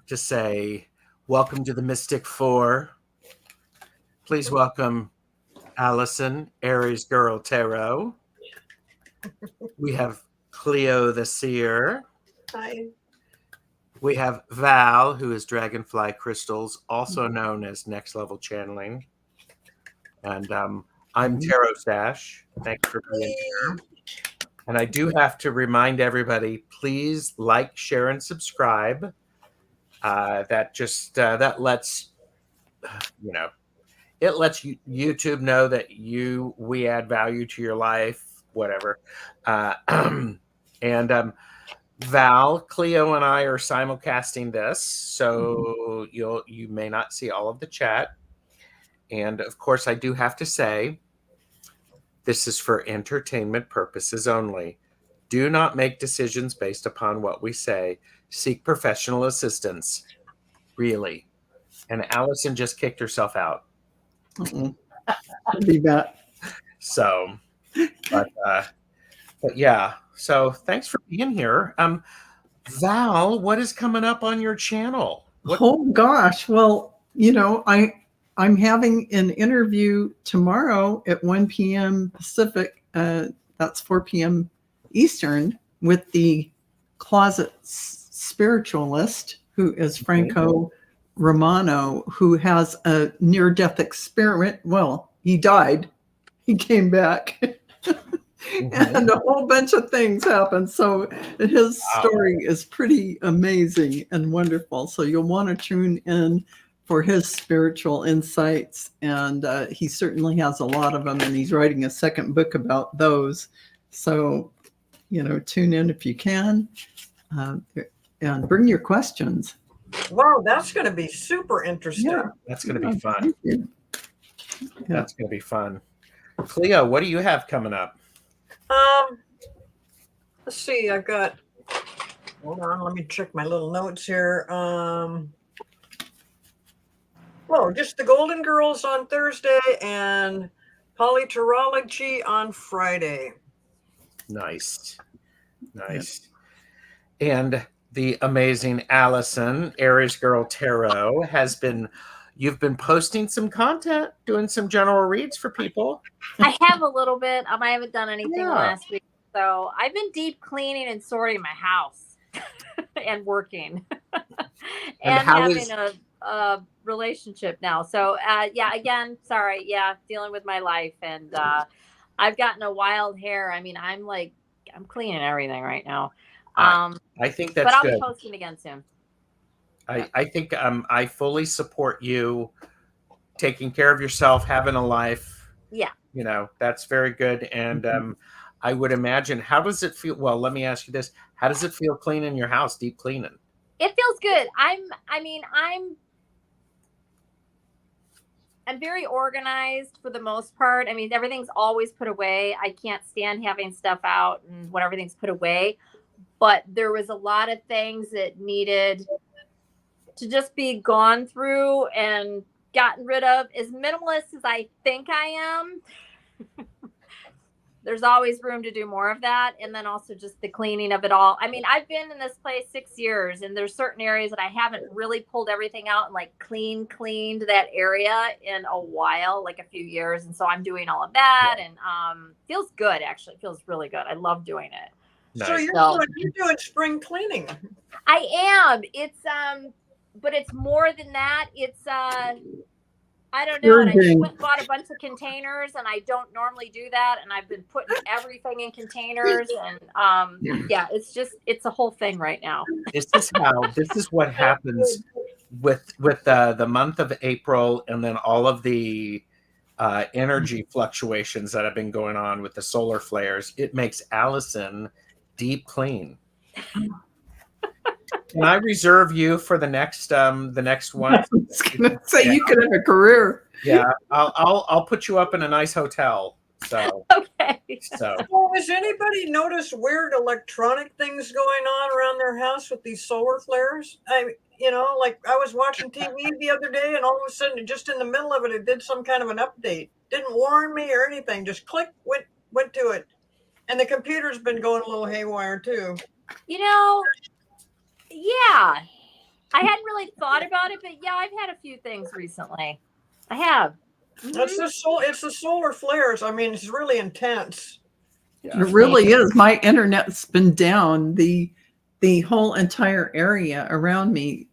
to say welcome to the Mystic Four. Please welcome Allyson, Aries Girl Tarot. We have Cleo the Seer. Hi. We have Val, who is Dragonfly Crystals, also known as Next Level Channeling. And I'm Tarot Stash. Thanks for being here. And I do have to remind everybody, please like, share, and subscribe. That lets it lets YouTube know that we add value to your life, whatever. And Val, Cleo, and I are simulcasting this, so you may not see all of the chat. And of course, I do have to say, this is for entertainment purposes only. Do not make decisions based upon what we say. Seek professional assistance. Really. And Allyson just kicked herself out. Be back. So, but yeah. So thanks for being here. Val, what is coming up on your channel? Oh gosh. Well, I'm having an interview tomorrow at 1 p.m. Pacific. That's 4 p.m. Eastern with the closet spiritualist, who is Franco Romano, who has a near-death experience. Well, he died. He came back. And a whole bunch of things happened. So his story is pretty amazing and wonderful. So you'll want to tune in for his spiritual insights. And he certainly has a lot of them. And he's writing a second book about those. So, tune in if you can. And bring your questions. Wow, that's going to be super interesting. Yeah. That's going to be fun. That's going to be fun. Cleo, what do you have coming up? Let's see. I've got. Hold on. Let me check my little notes here. Just the Golden Girls on Thursday and Polyterology on Friday. Nice. And the amazing Allyson, Aries Girl Tarot, you've been posting some content, doing some general reads for people. I have a little bit. I haven't done anything last week. So I've been deep cleaning and sorting my house and working and having a relationship now. So dealing with my life. And I've gotten a wild hair. I mean, I'm cleaning everything right now. I think that's good. But I'll be posting again soon. I think I fully support you taking care of yourself, having a life. Yeah. That's very good. And I would imagine, how does it feel? Well, let me ask you this. How does it feel cleaning your house, deep cleaning? It feels good. I'm very organized for the most part. I mean, everything's always put away. I can't stand having stuff out and when everything's put away. But there was a lot of things that needed to just be gone through and gotten rid of. As minimalist as I think I am, there's always room to do more of that. And then also just the cleaning of it all. I mean, I've been in this place 6 years and there's certain areas that I haven't really pulled everything out and cleaned that area in a while, like a few years. And so I'm doing all of that and feels good. Actually, it feels really good. I love doing it. Nice. So you're doing spring cleaning. I am. It's but it's more than that. It's I don't know. And I just went and bought a bunch of containers, and I don't normally do that. And I've been putting everything in containers, and it's a whole thing right now. This is what happens with the month of April, and then all of the energy fluctuations that have been going on with the solar flares. It makes Allyson deep clean. Can I reserve you for the next one? I was gonna say you could have a career. Yeah, I'll put you up in a nice hotel. So okay. So has anybody noticed weird electronic things going on around their house with these solar flares? I was watching TV the other day, and all of a sudden, just in the middle of it, it did some kind of an update. Didn't warn me or anything. Just click, went to it, and the computer's been going a little haywire too. Yeah. I hadn't really thought about it, but yeah, I've had a few things recently. I have. It's the solar flares. I mean, it's really intense. Yeah. It really is. My internet's been down the whole entire area around me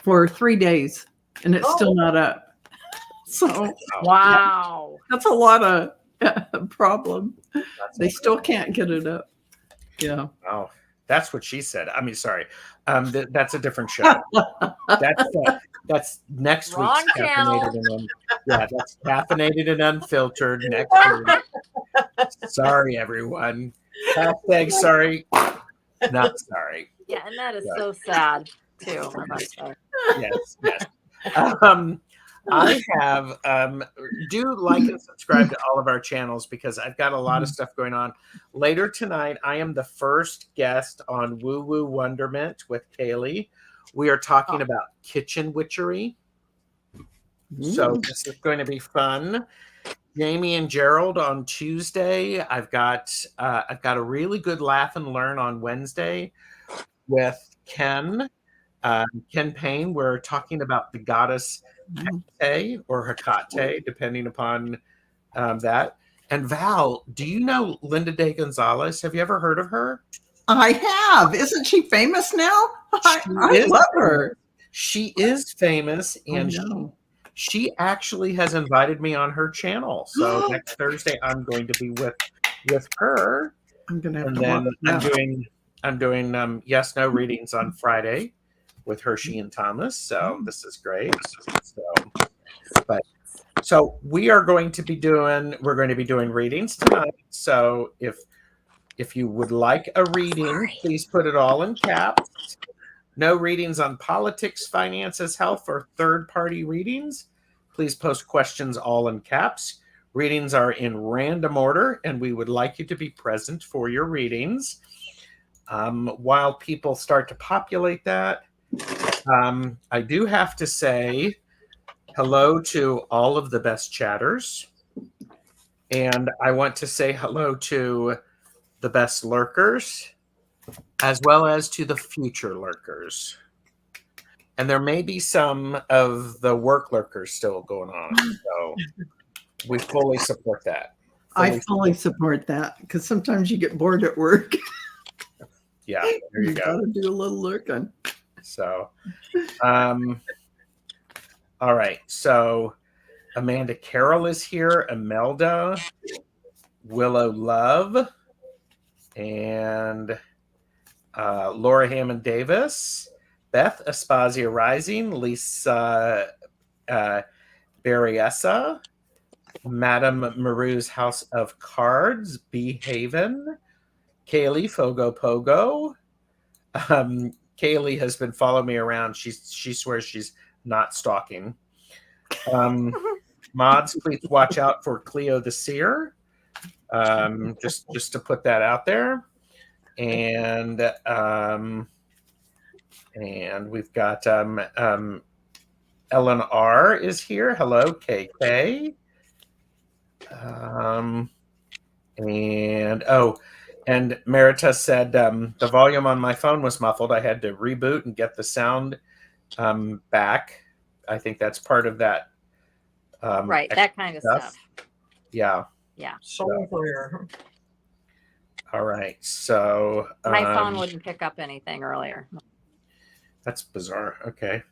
for 3 days, and it's still not up. So Wow. that's a lot of problem. They still can't get it up. Yeah. Oh, that's what she said. I mean, sorry. That's a different show. That's next Wrong week's channel. That's caffeinated and unfiltered next week. Sorry, everyone. Hashtag sorry, not sorry. Yeah, and that is so sad too. I must say. Yes. I have do like and subscribe to all of our channels because I've got a lot of stuff going on. Later tonight, I am the first guest on Woo Woo Wonderment with Kaylee. We are talking about kitchen witchery. So this is going to be fun. Jamie and Gerald on Tuesday. I've got a really good laugh and learn on Wednesday with Ken Payne. We're talking about the goddess Hecate or Hecate, depending upon that. And Val, do you know Linda Day Gonzalez? Have you ever heard of her? I have. Isn't she famous now? I love her. She is famous, and she actually has invited me on her channel. So next Thursday, I'm going to be with her. I'm gonna have and to then watch I'm doing yes no readings on Friday with Hershey and Thomas. So this is great. So we're going to be doing readings tonight. So if you would like a reading, please put it all in caps. No readings on politics, finances, health, or third-party readings. Please post questions all in caps. Readings are in random order, and we would like you to be present for your readings. While people start to populate that, I do have to say hello to all of the best chatters. And I want to say hello to the best lurkers, as well as to the future lurkers. And there may be some of the work lurkers still going on. So we fully support that. I fully support that because sometimes you get bored at work. Yeah, there you go. Gotta do a little lurking. So, all right. So Amanda Carroll is here, Imelda, Willow Love, and Laura Hammond Davis, Beth Aspasia Rising, Lisa Berriessa, Madame Maru's House of Cards, B Haven, Kaylee Fogo Pogo. Kaylee has been following me around. She swears she's not stalking. Mods, please watch out for Cleo the Seer. Just to put that out there. And we've got Ellen R is here. Hello, KK. And Merita said the volume on my phone was muffled. I had to reboot and get the sound back. I think that's part of that. Right, that kind of stuff. Yeah. Solar flare. All right. So my phone wouldn't pick up anything earlier. That's bizarre. Okay.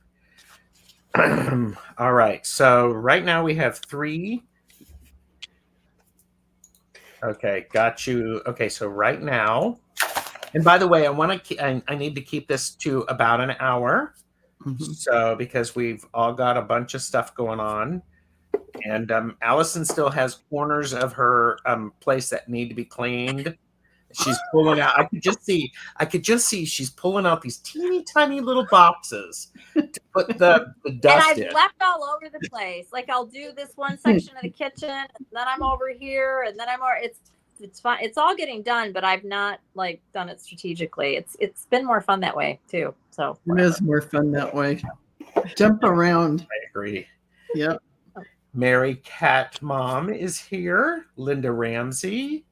All right. So right now we have 3. Okay, got you. Okay, so right now, and by the way, I need to keep this to about an hour. So because we've all got a bunch of stuff going on, and Allyson still has corners of her place that need to be cleaned. She's pulling out. I could just see she's pulling out these teeny tiny little boxes to put the dust and in. I've left all over the place. Like I'll do this one section of the kitchen, and then I'm over here, and then I'm over. It's fun. It's all getting done, but I've not like done it strategically. It's been more fun that way too. So it is more fun that way. Jump around. I agree. Yep. Mary Cat Mom is here. Linda Ramsey.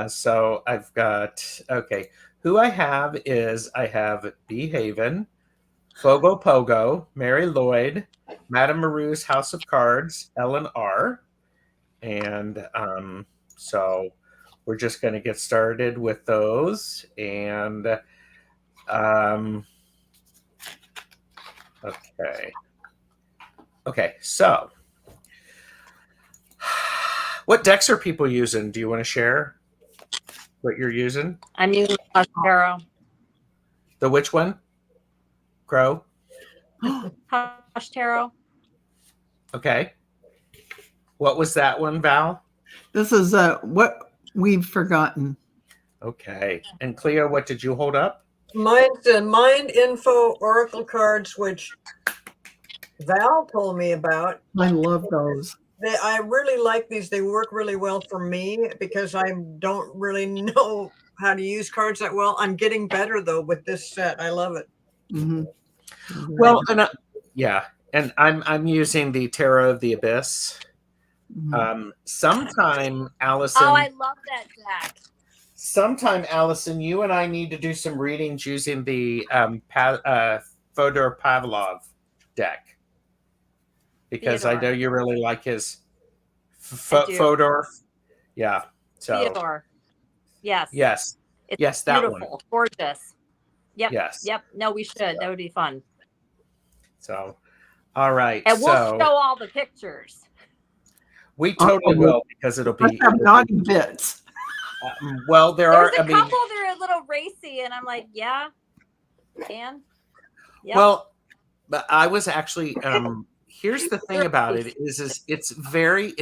So I've got, okay, who I have is B Haven, Fogo Pogo, Mary Lloyd, Madame Maru's House of Cards, Ellen R. And so we're just going to get started with those. And okay, so what decks are people using? Do you want to share what you're using? I'm using Flush Tarot. The which one? Crow? Flush Tarot. Okay. What was that one, Val? This is what we've forgotten. Okay. And Cleo, what did you hold up? Mine's the Mind Info Oracle cards, which Val told me about. I love those. I really like these. They work really well for me because I don't really know how to use cards that well. I'm getting better though with this set. I love it. Mm-hmm. Well, and yeah, and I'm using the Tarot of the Abyss. Mm-hmm. Sometime, Allyson. Oh, I love that deck. Sometime, Allyson, you and I need to do some readings using the Fodor Pavlov deck because I know you really like his Fodor. Yeah. So Theodore. Yes. Yes. It's yes, that beautiful. one. Gorgeous. Yep. Yes. Yep. No, we should. That would be fun. So, all right. And we'll show all the pictures. We totally will because it'll be naughty bits. Well, There's a couple that are a little racy, and I'm like, yeah. And yep. Well, but I was actually here's the thing about it is it's very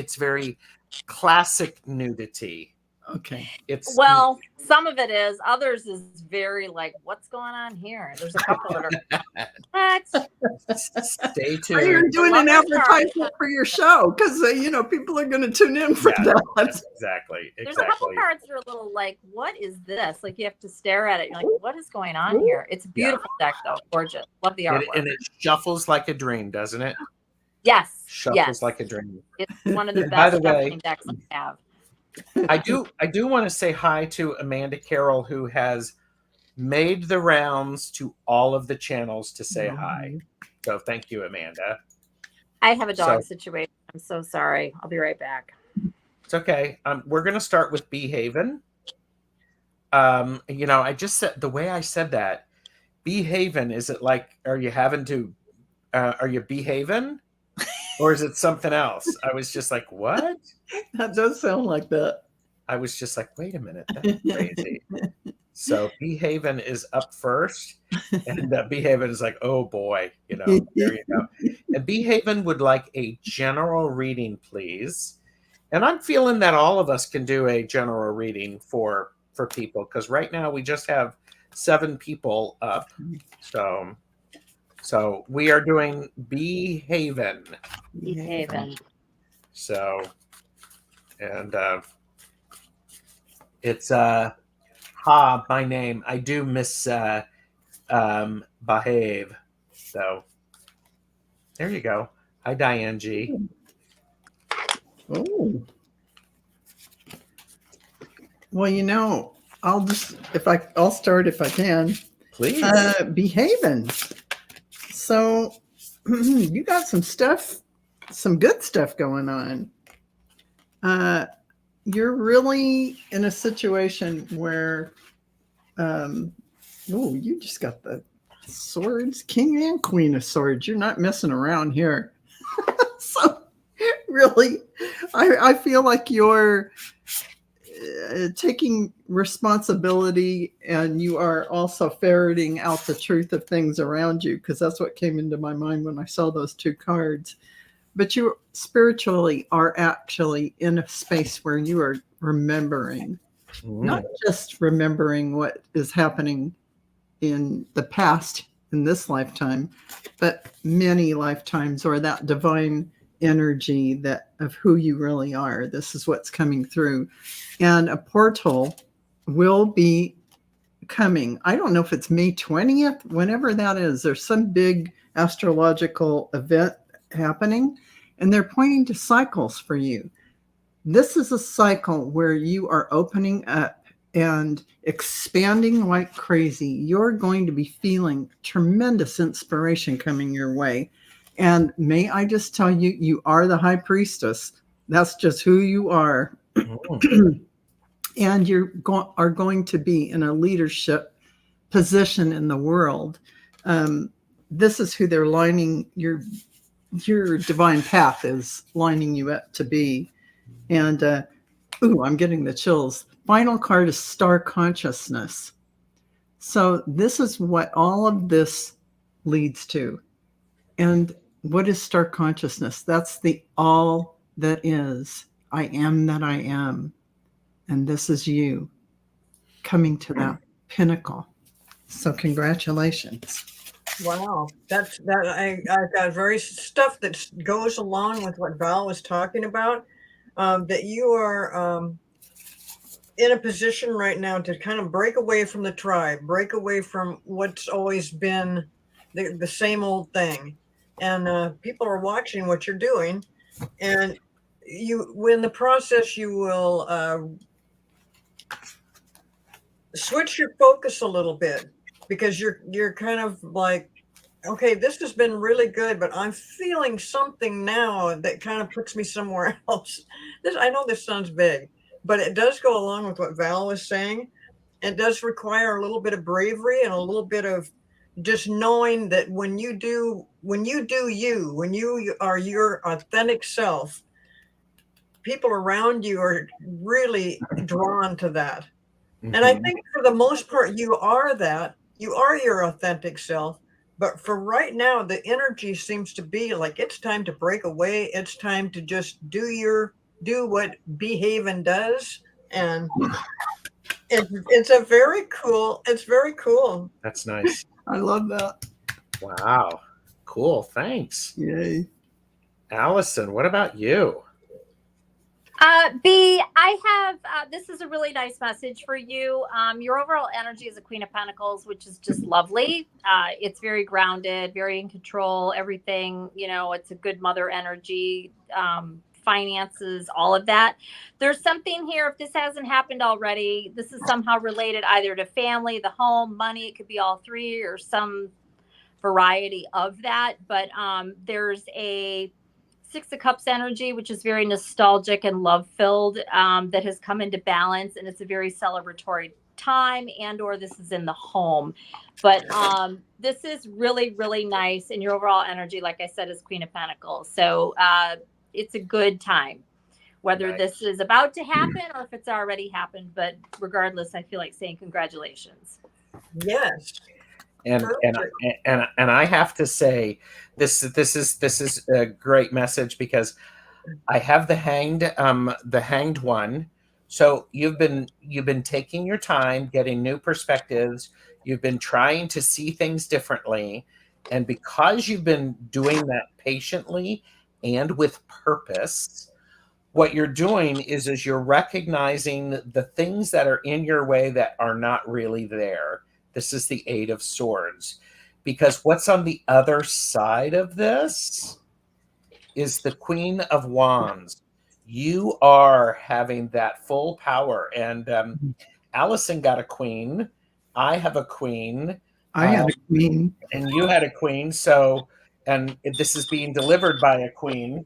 classic nudity. Okay. It's some of it is, others is very like, what's going on here? There's a couple that are what? Stay tuned. You're doing an advertisement for your show because people are going to tune in for that. Exactly. There's a couple cards that are a little like, what is this? Like you have to stare at it. You're like, what is going on here? It's a beautiful deck though, gorgeous. Love the artwork. And it shuffles like a dream, doesn't it? Yes. Shuffles like a dream. It's one of the By best the way, shuffling decks I have. I do want to say hi to Amanda Carroll, who has made the rounds to all of the channels to say hi. So thank you, Amanda. I have a dog situation. I'm so sorry. I'll be right back. It's okay. We're going to start with Behaven. I just said the way I said that. Behaven, is it like, are you behaving? Or is it something else? I was just like, what? That does sound like that. I was just like, wait a minute. That's crazy. So Behaven is up first. And Behaven is like, oh boy. There you go. And Behaven would like a general reading, please. And I'm feeling that all of us can do a general reading for people. Because right now we just have 7 people up. So we are doing Behaven. Behaven. So, and it's my name. I do miss behave. So there you go. Hi, Diane G. Oh. Well, I'll start if I can. Please. Behaving. So you got some good stuff going on. You're really in a situation where, you just got the swords, king and queen of swords. You're not messing around here. So really, I feel like you're taking responsibility, and you are also ferreting out the truth of things around you, because that's what came into my mind when I saw those 2 cards. But you spiritually are actually in a space where you are remembering, not just remembering what is happening in the past in this lifetime, but many lifetimes, or that divine energy of who you really are. This is what's coming through. And a portal will be coming. I don't know if it's May 20th, whenever that is. There's some big astrological event happening, and they're pointing to cycles for you. This is a cycle where you are opening up and expanding like crazy. You're going to be feeling tremendous inspiration coming your way. And may I just tell you, you are the high priestess. That's just who you are. And you are going to be in a leadership position in the world. This is who they're lining your divine path is lining you up to be. And I'm getting the chills. Final card is star consciousness. So this is what all of this leads to. And what is star consciousness? That's the all that is. I am that I am. And this is you coming to that pinnacle. So congratulations. Wow, I got very stuff that goes along with what Val was talking about. That you are in a position right now to kind of break away from the tribe, break away from what's always been the same old thing, and people are watching what you're doing, and in the process you will switch your focus a little bit, because you're kind of like, okay, this has been really good, but I'm feeling something now that kind of puts me somewhere else. I know this sounds big, but it does go along with what Val was saying. It does require a little bit of bravery and a little bit of just knowing that when you are your authentic self, people around you are really drawn to that. Mm-hmm. And I think for the most part, you are your authentic self. But for right now, the energy seems to be like it's time to break away. It's time to just do what behaving does. And it's very cool. That's nice. I love that. Wow. Cool. Thanks. Yay. Allyson, what about you? B, I have, this is a really nice message for you. Your overall energy is a Queen of Pentacles, which is just lovely. It's very grounded, very in control, everything, it's a good mother energy, finances, all of that. There's something here, if this hasn't happened already, this is somehow related either to family, the home, money, it could be all three or some variety of that. But there's a Six of Cups energy, which is very nostalgic and love-filled, that has come into balance, and it's a very celebratory time, or this is in the home. But this is really, really nice, and your overall energy, like I said, is Queen of Pentacles. So it's a good time, whether nice. This is about to happen or if it's already happened. But regardless, I feel like saying congratulations. Yes. And I have to say, this is a great message, because I have the hanged one. So you've been taking your time, getting new perspectives. You've been trying to see things differently, and because you've been doing that patiently and with purpose, what you're doing is you're recognizing the things that are in your way that are not really there. This is the Eight of Swords, because what's on the other side of this is the Queen of Wands. You are having that full power. And Allyson got a queen. I have a queen. I had a queen. And you had a queen. So, and this is being delivered by a queen.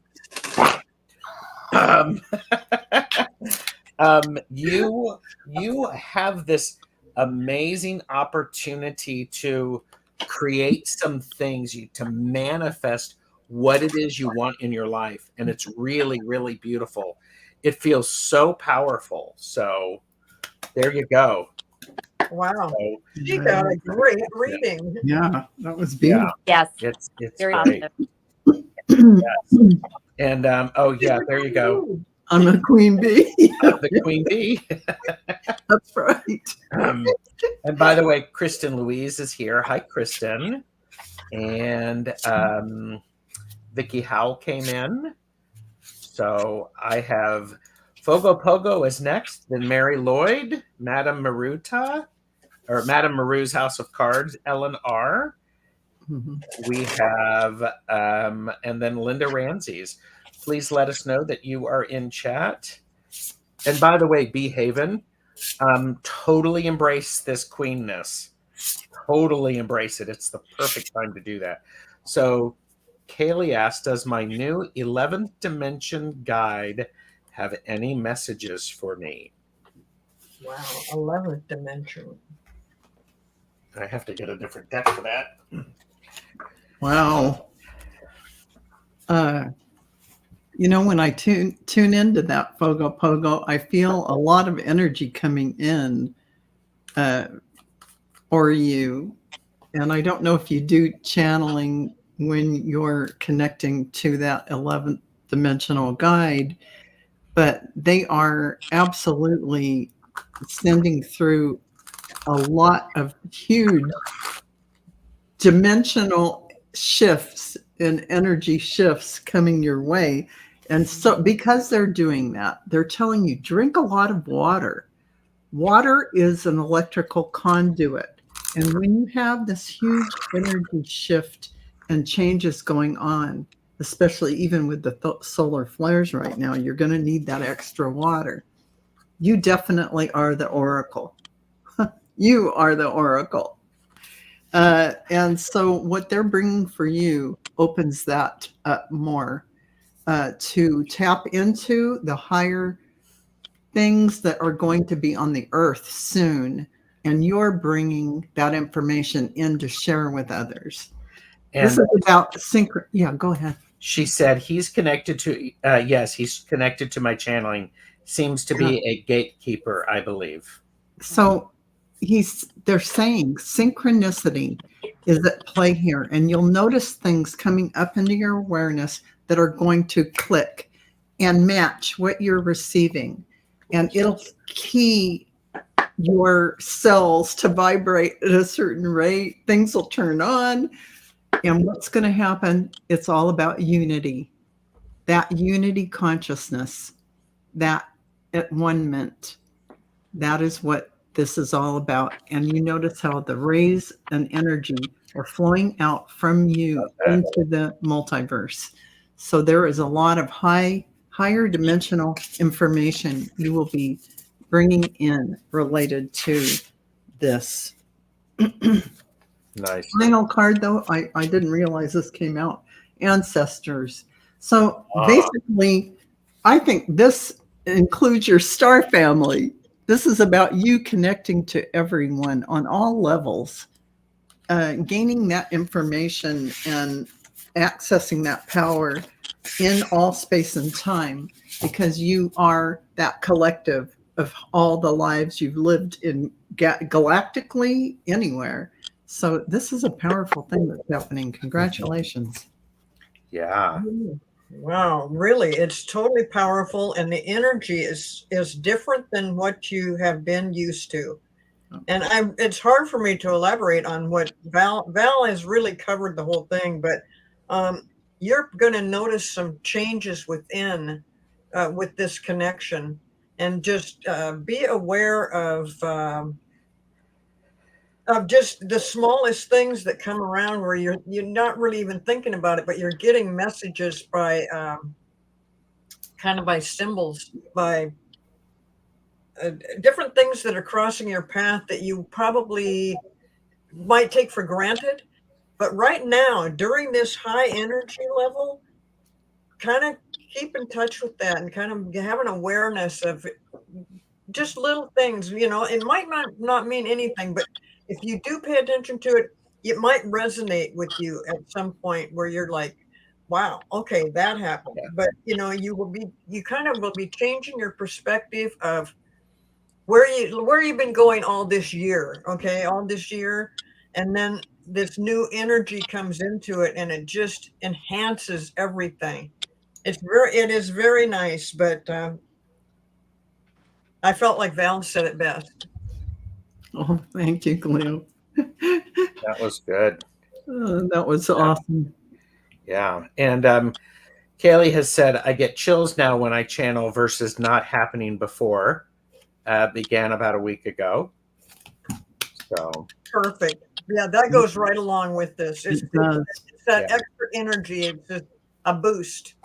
You have this amazing opportunity to create some things, to manifest what it is you want in your life, and it's really, really beautiful. It feels so powerful. So there you go. Wow. So, you got a great reading. Yeah, that was beautiful. Yes, it's very great. Yes. And there you go. I'm a queen bee. The queen bee. That's right. And by the way, Kristen Louise is here. Hi, Kristen. And Vicky Howell came in. So I have Fogo Pogo is next, then Mary Lloyd, Madame Maruta, or Madame Maru's House of Cards, Ellen R. Mm-hmm. We have, and then Linda Ramsey's. Please let us know that you are in chat. And by the way, Bee Haven, Totally embrace this queenness. Totally embrace it. It's the perfect time to do that. So Kaylee asked, does my new 11th dimension guide have any messages for me? Wow, 11th dimension. I have to get a different deck for that. Wow. When I tune into that Fogo Pogo, I feel a lot of energy coming in for you. And I don't know if you do channeling when you're connecting to that 11th dimensional guide, but they are absolutely sending through a lot of huge dimensional shifts and energy shifts coming your way. And so because they're doing that, they're telling you drink a lot of water. Water is an electrical conduit. And when you have this huge energy shift and changes going on, especially even with the solar flares right now, you're going to need that extra water. You definitely are the oracle. You are the oracle. And so what they're bringing for you opens that up more to tap into the higher things that are going to be on the earth soon. And you're bringing that information in to share with others. And this is about Yeah, go ahead. She said he's connected to, yes, he's connected to my channeling. Seems to be a gatekeeper, I believe. So they're saying synchronicity is at play here, and you'll notice things coming up into your awareness that are going to click and match what you're receiving, and it'll key your cells to vibrate at a certain rate. Things will turn on, and what's going to happen? It's all about unity, that unity consciousness, that at one mint. That is what this is all about. And you notice how the rays and energy are flowing out from you into the multiverse. So there is a lot of higher dimensional information you will be bringing in related to this. Nice. Final card, though, I didn't realize this came out. Ancestors. So basically, I think this includes your star family. This is about you connecting to everyone on all levels, gaining that information and accessing that power in all space and time, because you are that collective of all the lives you've lived in galactically anywhere. So this is a powerful thing that's happening. Congratulations. Yeah. Wow, really, it's totally powerful, and the energy is different than what you have been used to. And it's hard for me to elaborate on what Val has really covered the whole thing, but you're going to notice some changes within with this connection, and just be aware of just the smallest things that come around where you're not really even thinking about it, but you're getting messages by kind of by symbols, by different things that are crossing your path that you probably might take for granted. But right now, during this high energy level, kind of keep in touch with that and kind of have an awareness of just little things. It might not mean anything, but if you do pay attention to it, it might resonate with you at some point where you're like, wow, okay, that happened. Yeah. But you kind of will be changing your perspective of where you've been going all this year, and then this new energy comes into it, and it just enhances everything. It is very nice, but I felt like Val said it best. Oh, thank you, Cleo. That was good. That was awesome. Yeah. And Kaylee has said, I get chills now when I channel versus not happening before. Began about a week ago. So perfect. Yeah, that goes right along with this. It's that extra energy. It's just a boost.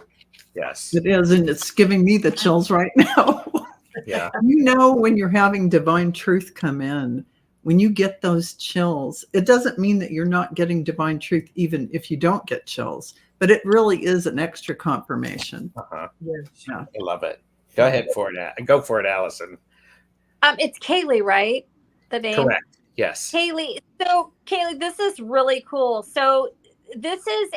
Yes. It is, and it's giving me the chills right now. Yeah. You know, when you're having divine truth come in, when you get those chills, it doesn't mean that you're not getting divine truth, even if you don't get chills, but it really is an extra confirmation. Uh-huh. Yes. Yeah. I love it. Go ahead for it. Go for it, Allison. It's Kaylee, right? The name? Correct. Yes. Kaylee. So Kaylee, this is really cool. So this is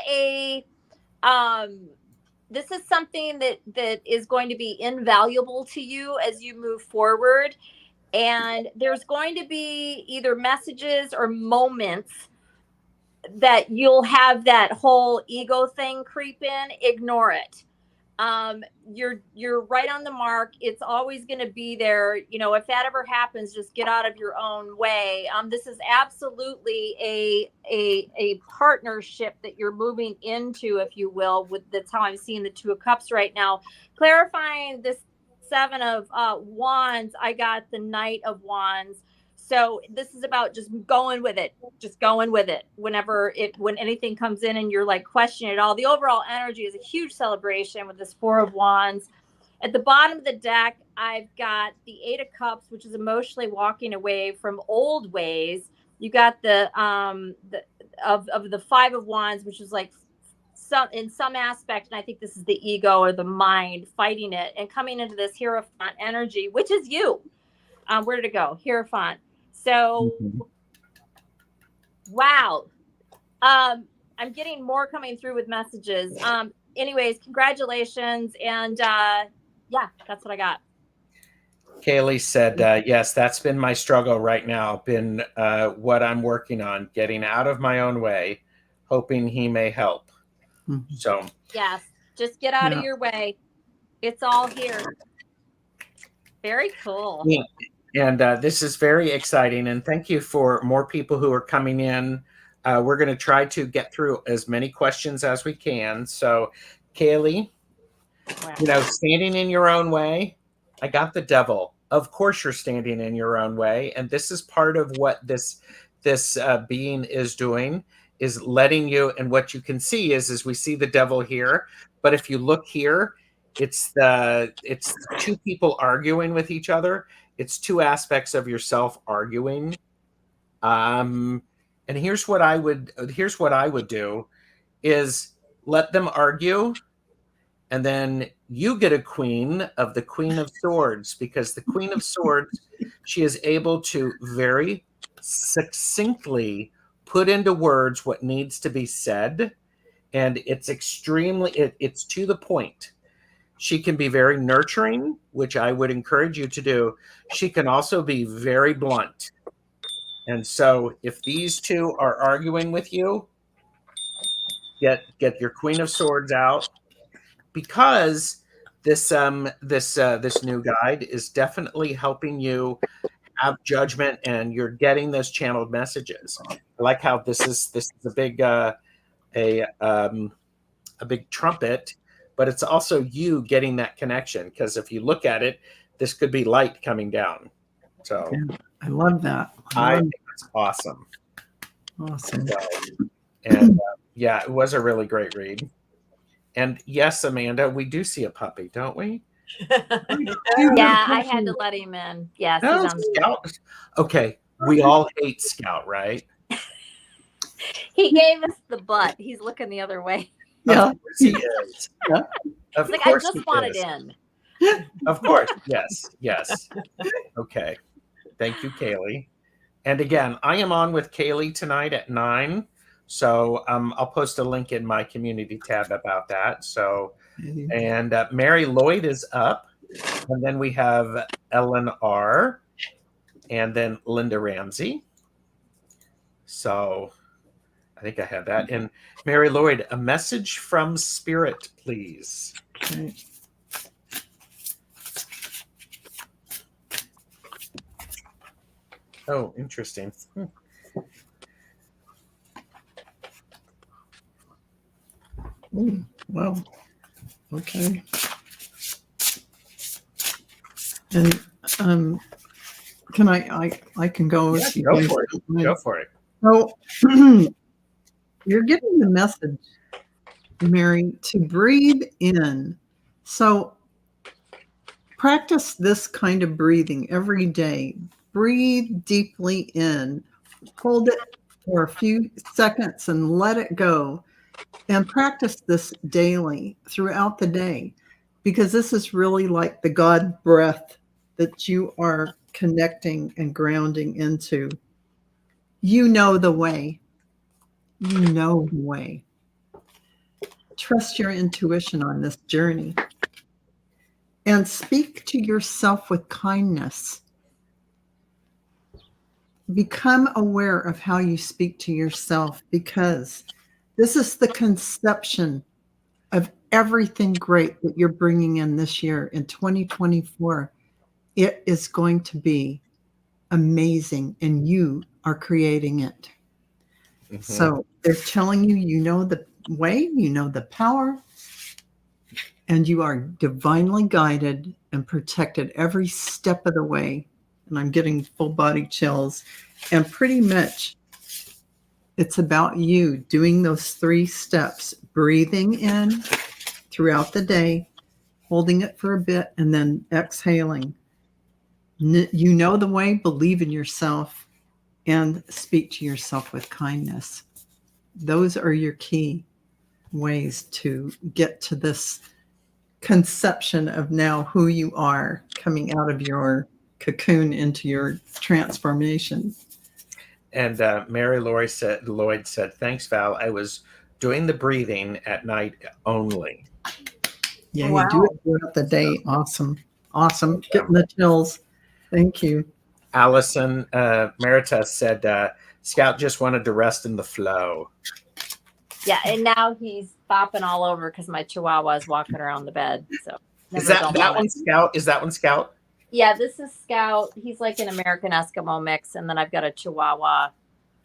this is something that is going to be invaluable to you as you move forward. And there's going to be either messages or moments that you'll have that whole ego thing creep in. Ignore it. You're right on the mark. It's always going to be there. You know, if that ever happens, just get out of your own way. This is absolutely a partnership that you're moving into, if you will. That's how I'm seeing the Two of Cups right now. Clarifying this Seven of Wands, I got the Knight of Wands. So this is about just going with it, when anything comes in and you're like questioning it all. The overall energy is a huge celebration with this Four of Wands. At the bottom of the deck, I've got the Eight of Cups, which is emotionally walking away from old ways. You got the Five of Wands, which is like in some aspect, and I think this is the ego or the mind fighting it and coming into this Hierophant energy, which is you. Where did it go? Hierophant. So, wow. I'm getting more coming through with messages. Anyways, congratulations. And yeah, that's what I got. Kaylee said, yes, that's been my struggle right now. Been what I'm working on, getting out of my own way, hoping he may help. So, yes, just get out of your way. It's all here. Very cool. Yeah. And this is very exciting. And thank you for more people who are coming in. We're going to try to get through as many questions as we can. So, Kaylee, you know, standing in your own way, I got the Devil. Of course, you're standing in your own way. And this is part of what this being is doing, is letting you, and what you can see is we see the Devil here. But if you look here, it's two people arguing with each other. It's two aspects of yourself arguing. And here's what I would do is let them argue, and then you get a queen of the Queen of Swords, because the Queen of Swords, she is able to very succinctly put into words what needs to be said, and it's it's to the point. She can be very nurturing, which I would encourage you to do. She can also be very blunt. And so if these two are arguing with you, get your Queen of Swords out, because this new guide is definitely helping you have judgment, and you're getting those channeled messages. I like how this is a big big trumpet, but it's also you getting that connection, because if you look at it, this could be light coming down. So yeah, I love that. I think it's awesome. Awesome. So, and yeah, it was a really great read. And yes, Amanda, we do see a puppy, don't we? Yeah, I had to let him in. Yes, No, he's on Scout. Okay, we all hate Scout, right? He gave us the butt. He's looking the other way. Yeah, Of course he is. Yeah. Of Like, I course just he want is. it in. Of course, yes. Okay, thank you, Kaylee. And again, I am on with Kaylee tonight at 9. So I'll post a link in my community tab about that. So, and Mary Lloyd is up, and then we have Ellen R, and then Linda Ramsey. So I think I have that. And Mary Lloyd, a message from Spirit, please. Okay. Oh, interesting. Ooh, well, okay. And can I can go? Yeah, if you go guys for it. don't mind. Go for it. So you're getting the message, Mary, to breathe in. So Practice this kind of breathing every day. Breathe deeply in, hold it for a few seconds and let it go. And practice this daily throughout the day, because this is really like the God breath that you are connecting and grounding into. You know the way. You know the way. Trust your intuition on this journey. And speak to yourself with kindness. Become aware of how you speak to yourself, because this is the conception of everything great that you're bringing in this year in 2024. It is going to be amazing, and you are creating it. Mhm. So they're telling you, you know the way, you know the power, and you are divinely guided and protected every step of the way. And I'm getting full body chills. And pretty much it's about you doing those 3 steps, breathing in throughout the day, holding it for a bit, and then exhaling. You know the way, believe in yourself, and speak to yourself with kindness. Those are your key ways to get to this conception of now who you are, coming out of your cocoon into your transformation. And Mary Lloyd said, thanks, Val. I was doing the breathing at night only. Yeah, Wow. you do it throughout the day. Awesome. Awesome. Getting the chills. Thank you. Allyson Maritas said, Scout just wanted to rest in the flow. Yeah, and now he's bopping all over because my Chihuahua is walking around the bed. So Is never that one Scout? Is that one Scout? Yeah, this is Scout. He's like an American Eskimo mix, and then I've got a Chihuahua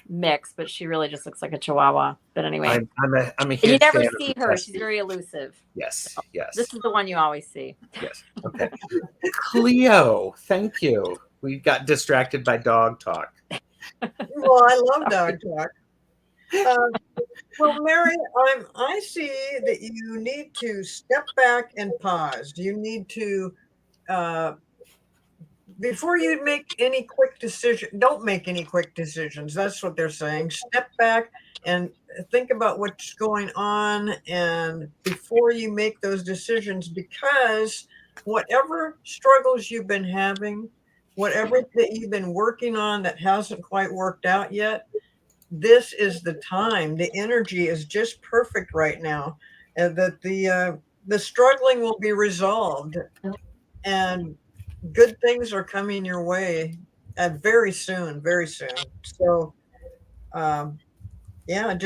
mix, but she really just looks like a Chihuahua. But anyway, I'm a and huge you never fan see of her. the She's very elusive. Yes, yes. This is the one you always see. Yes. Okay. Cleo, thank you. We got distracted by dog talk. Well, I love dog talk. Well, Mary, I see that you need to step back and pause. You need to, before you make any quick decision, don't make any quick decisions. That's what they're saying. Step back and think about what's going on, and before you make those decisions, because whatever struggles you've been having, whatever that you've been working on that hasn't quite worked out yet, this is the time. The energy is just perfect right now, and that the struggling will be resolved, and good things are coming your way very soon, very soon. So, yeah,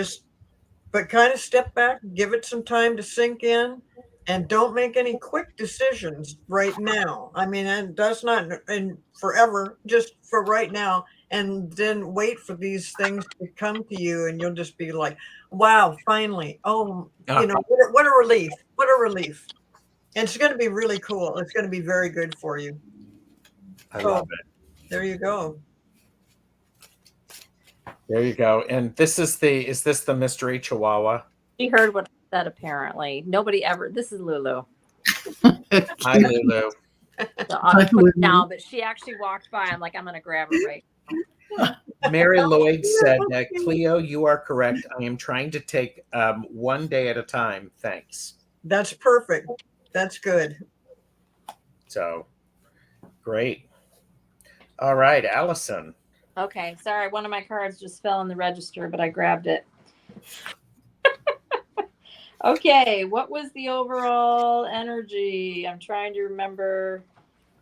but kind of step back, give it some time to sink in, and don't make any quick decisions right now. I mean, and that's not in forever, just for right now. And then wait for these things to come to you, and you'll just be like, wow, finally. Oh, what a relief. What a relief. And it's going to be really cool. It's going to be very good for you. I love it. There you go. There you go. And is this the mystery Chihuahua? She heard what I said, apparently. Nobody ever, this is Lulu. Hi, Lulu. So I'll put it down, but she actually walked by. I'm like, I'm going to grab her right now. Mary Lloyd said, Cleo, you are correct. I am trying to take one day at a time. Thanks. That's perfect. That's good. So, great. All right, Allyson. Okay, sorry. One of my cards just fell in the register, but I grabbed it. Okay, what was the overall energy? I'm trying to remember.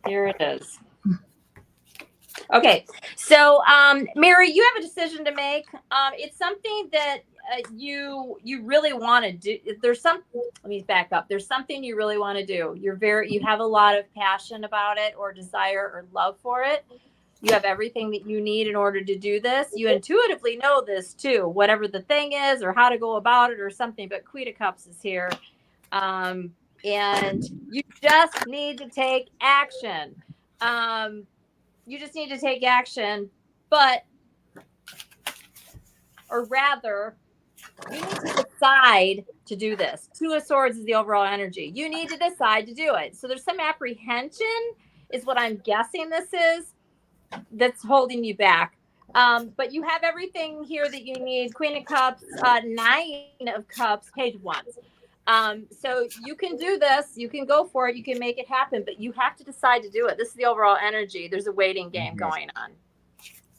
Here it is. Okay, so Mary, you have a decision to make. It's something that you really want to do. Let me back up. There's something you really want to do. You have a lot of passion about it, or desire, or love for it. You have everything that you need in order to do this. You intuitively know this too, whatever the thing is, or how to go about it, or something. But Queen of Cups is here, and you just need to take action. You just need to take action, or rather, You need to decide to do this. Two of Swords is the overall energy. You need to decide to do it. So there's some apprehension, is what I'm guessing this is, that's holding you back. But you have everything here that you need. Queen of Cups, Nine of Cups, Page of Wands. So you can do this. You can go for it. You can make it happen. But you have to decide to do it. This is the overall energy. There's a waiting game going on.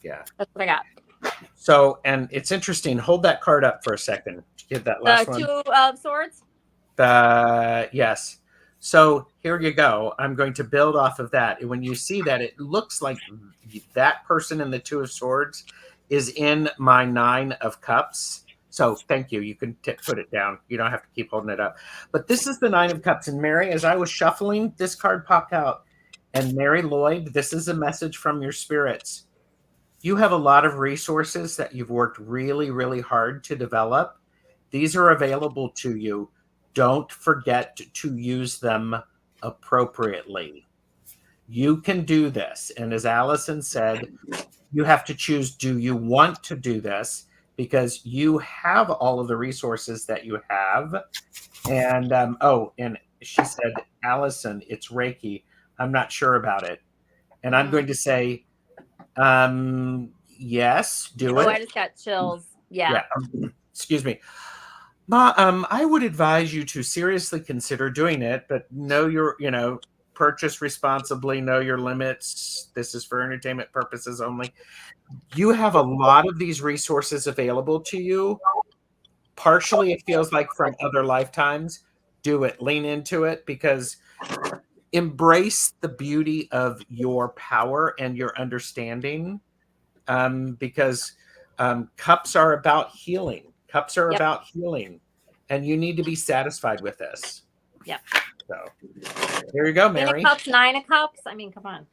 Yeah. That's what I got. So, and it's interesting. Hold that card up for a second. Get that last one. Two of Swords. Yes. So here you go. I'm going to build off of that. And when you see that, it looks like that person in the Two of Swords is in my Nine of Cups. So thank you. You can put it down. You don't have to keep holding it up. But this is the Nine of Cups. And Mary, as I was shuffling, this card popped out. And Mary Lloyd, this is a message from your spirits. You have a lot of resources that you've worked really, really hard to develop. These are available to you. Don't forget to use them appropriately. You can do this. And as Allyson said, you have to choose, do you want to do this? Because you have all of the resources that you have. And, and she said, Allyson, it's Reiki. I'm not sure about it. And I'm going to say, yes, do it. Oh, I just got chills. Yeah. Excuse me. I would advise you to seriously consider doing it, but know your, purchase responsibly, know your limits. This is for entertainment purposes only. You have a lot of these resources available to you. Partially, it feels like from other lifetimes. Do it. Lean into it, because embrace the beauty of your power and your understanding, because cups are about healing. Cups are about healing, and you need to be satisfied with this. Yep. So there you go, Mary. Queen of Cups, Nine of Cups. I mean, come on.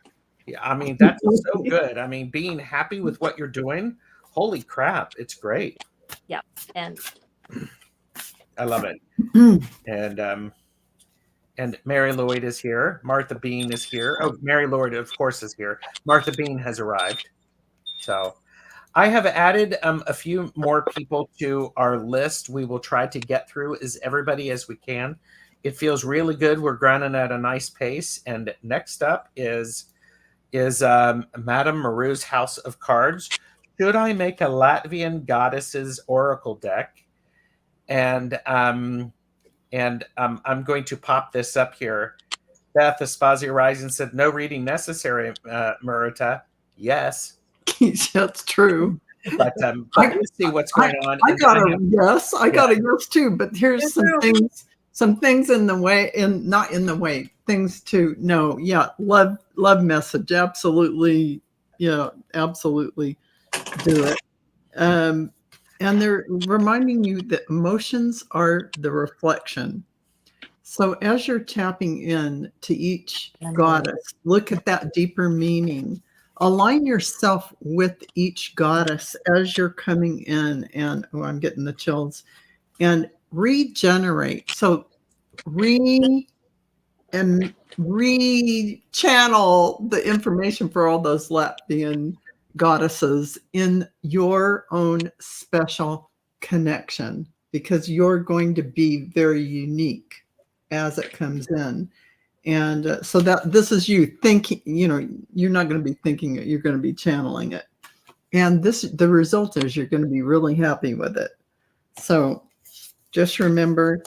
Yeah, I mean, that's so good. I mean, being happy with what you're doing, holy crap, it's great. Yep. And I love it. And Mary Lloyd is here. Martha Bean is here. Oh, Mary Lloyd, of course, is here. Martha Bean has arrived. So I have added a few more people to our list. We will try to get through everybody as we can. It feels really good. We're running at a nice pace. And next up is Madame Maru's House of Cards. Should I make a Latvian Goddesses Oracle deck? And I'm going to pop this up here. Beth Aspasia Rising said, no reading necessary, Maruta. Yes. That's true. But let's see what's going on. I got a yes too, but here's some things in the way, not in the way, things to know. Yeah, love message. Absolutely. Yeah, absolutely do it. And they're reminding you that emotions are the reflection. So as you're tapping in to each goddess, look at that deeper meaning. Align yourself with each goddess as you're coming in, and I'm getting the chills, and regenerate. So re-channel the information for all those Latvian goddesses in your own special connection, because you're going to be very unique as it comes in. And so that this is you thinking, you're not going to be thinking it, you're going to be channeling it. And the result is you're going to be really happy with it. So just remember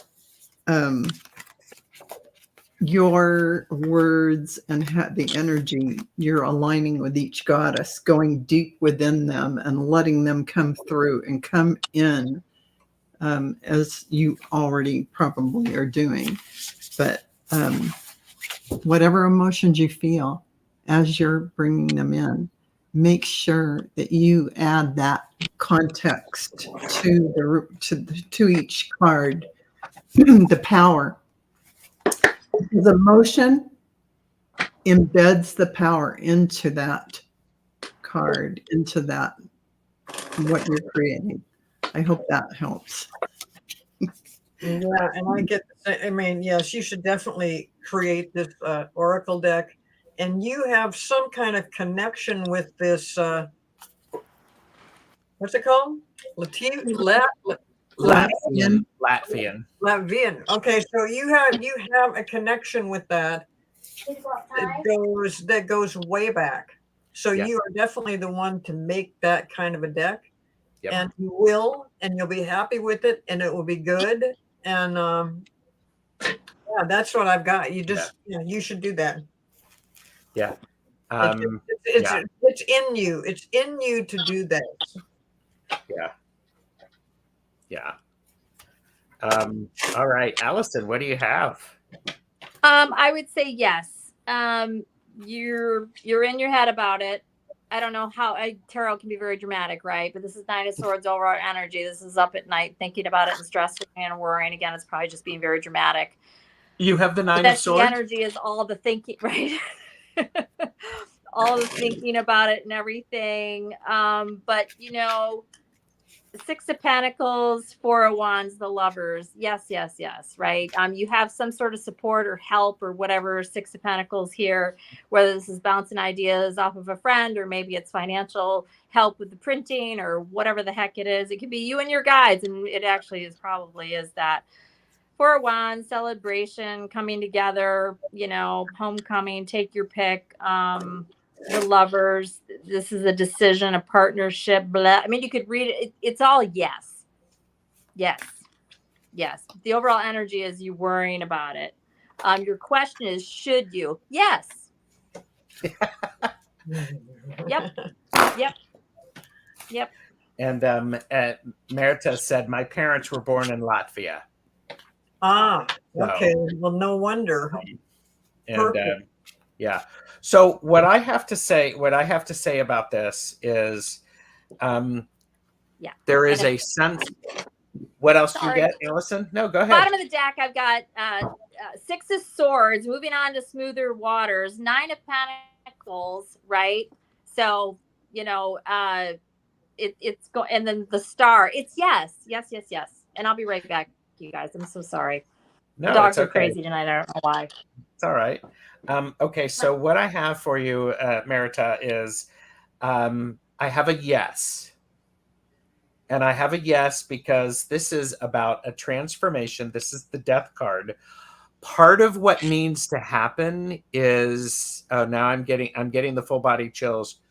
your words and the energy you're aligning with each goddess, going deep within them and letting them come through and come in, as you already probably are doing. But whatever emotions you feel as you're bringing them in, make sure that you add that context to each card, the power. The emotion embeds the power into that card, into that what you're creating. I hope that helps. Yeah, and I get. I mean, yes, you should definitely create this oracle deck, and you have some kind of connection with this. What's it called? Latvian. Latvian. Latvian. Okay, so you have a connection with that that goes way back. So Yeah. you are definitely the one to make that kind of a deck. Yep. And you will, and you'll be happy with it, and it will be good. And yeah, that's what I've got. You just you should do that. Yeah. It's in you. It's in you to do that. Yeah. Yeah. All right, Allyson, what do you have? I would say yes. You're in your head about it. I don't know how tarot can be very dramatic, right? But this is Nine of Swords overall energy. This is up at night thinking about it and stressing and worrying. Again, it's probably just being very dramatic. You have the Nine of Swords. The energy is all the thinking, right? All the thinking about it and everything. But you know, Six of Pentacles, Four of Wands, the Lovers. Yes, yes, yes. Right. You have some sort of support or help or whatever. Six of Pentacles here, whether this is bouncing ideas off of a friend or maybe it's financial help with the printing or whatever the heck it is. It could be you and your guides, and it actually is probably is that. Four of Wands, celebration, coming together. You know, homecoming. Take your pick. The Lovers, this is a decision, a partnership. Blah. I mean, you could read it. It's all yes. Yes. Yes. The overall energy is you worrying about it. Your question is, should you? Yes. Yep. Yep. Yep. And Merita said, my parents were born in Latvia. Ah, okay. Well, no wonder. And yeah. So what I have to say about this is, there is a sense. What else do you get, Allyson? No, go ahead. Bottom of the deck, I've got Six of Swords. Moving on to smoother waters. Nine of Pentacles, right? So you know, it's go, and then the Star. It's yes, yes, yes, yes. And I'll be right back, you guys. I'm so sorry. No, the dogs it's are crazy tonight. I don't know why. It's all right. Okay, so what I have for you, Merita, is I have a yes. And I have a yes because this is about a transformation. This is the Death card. Part of what needs to happen is now I'm getting the full body chills.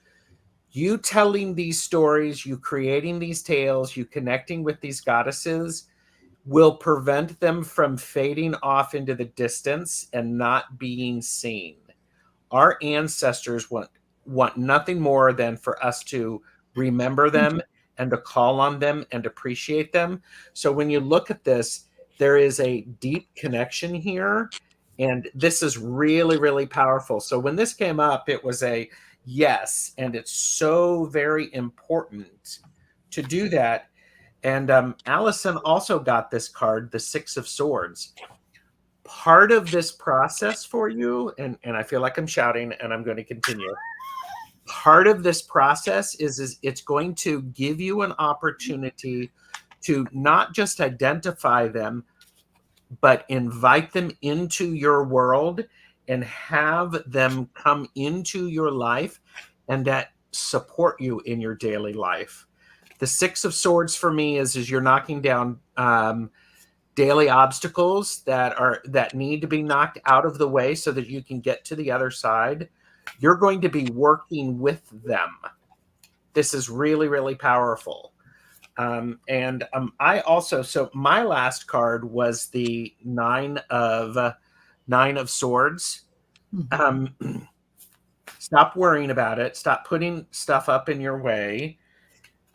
You telling these stories, you creating these tales, you connecting with these goddesses will prevent them from fading off into the distance and not being seen. Our ancestors want nothing more than for us to remember them and to call on them and appreciate them. So when you look at this, there is a deep connection here, and this is really, really powerful. So when this came up, it was a yes, and it's so very important to do that. And Allyson also got this card, the Six of Swords. Part of this process for you, and I feel like I'm shouting, and I'm going to continue. Part of this process is it's going to give you an opportunity to not just identify them, but invite them into your world and have them come into your life and that support you in your daily life. The Six of Swords for me is you're knocking down daily obstacles that need to be knocked out of the way so that you can get to the other side. You're going to be working with them. This is really, really powerful. I also, so my last card was the Nine of Swords. Stop worrying about it. Stop putting stuff up in your way.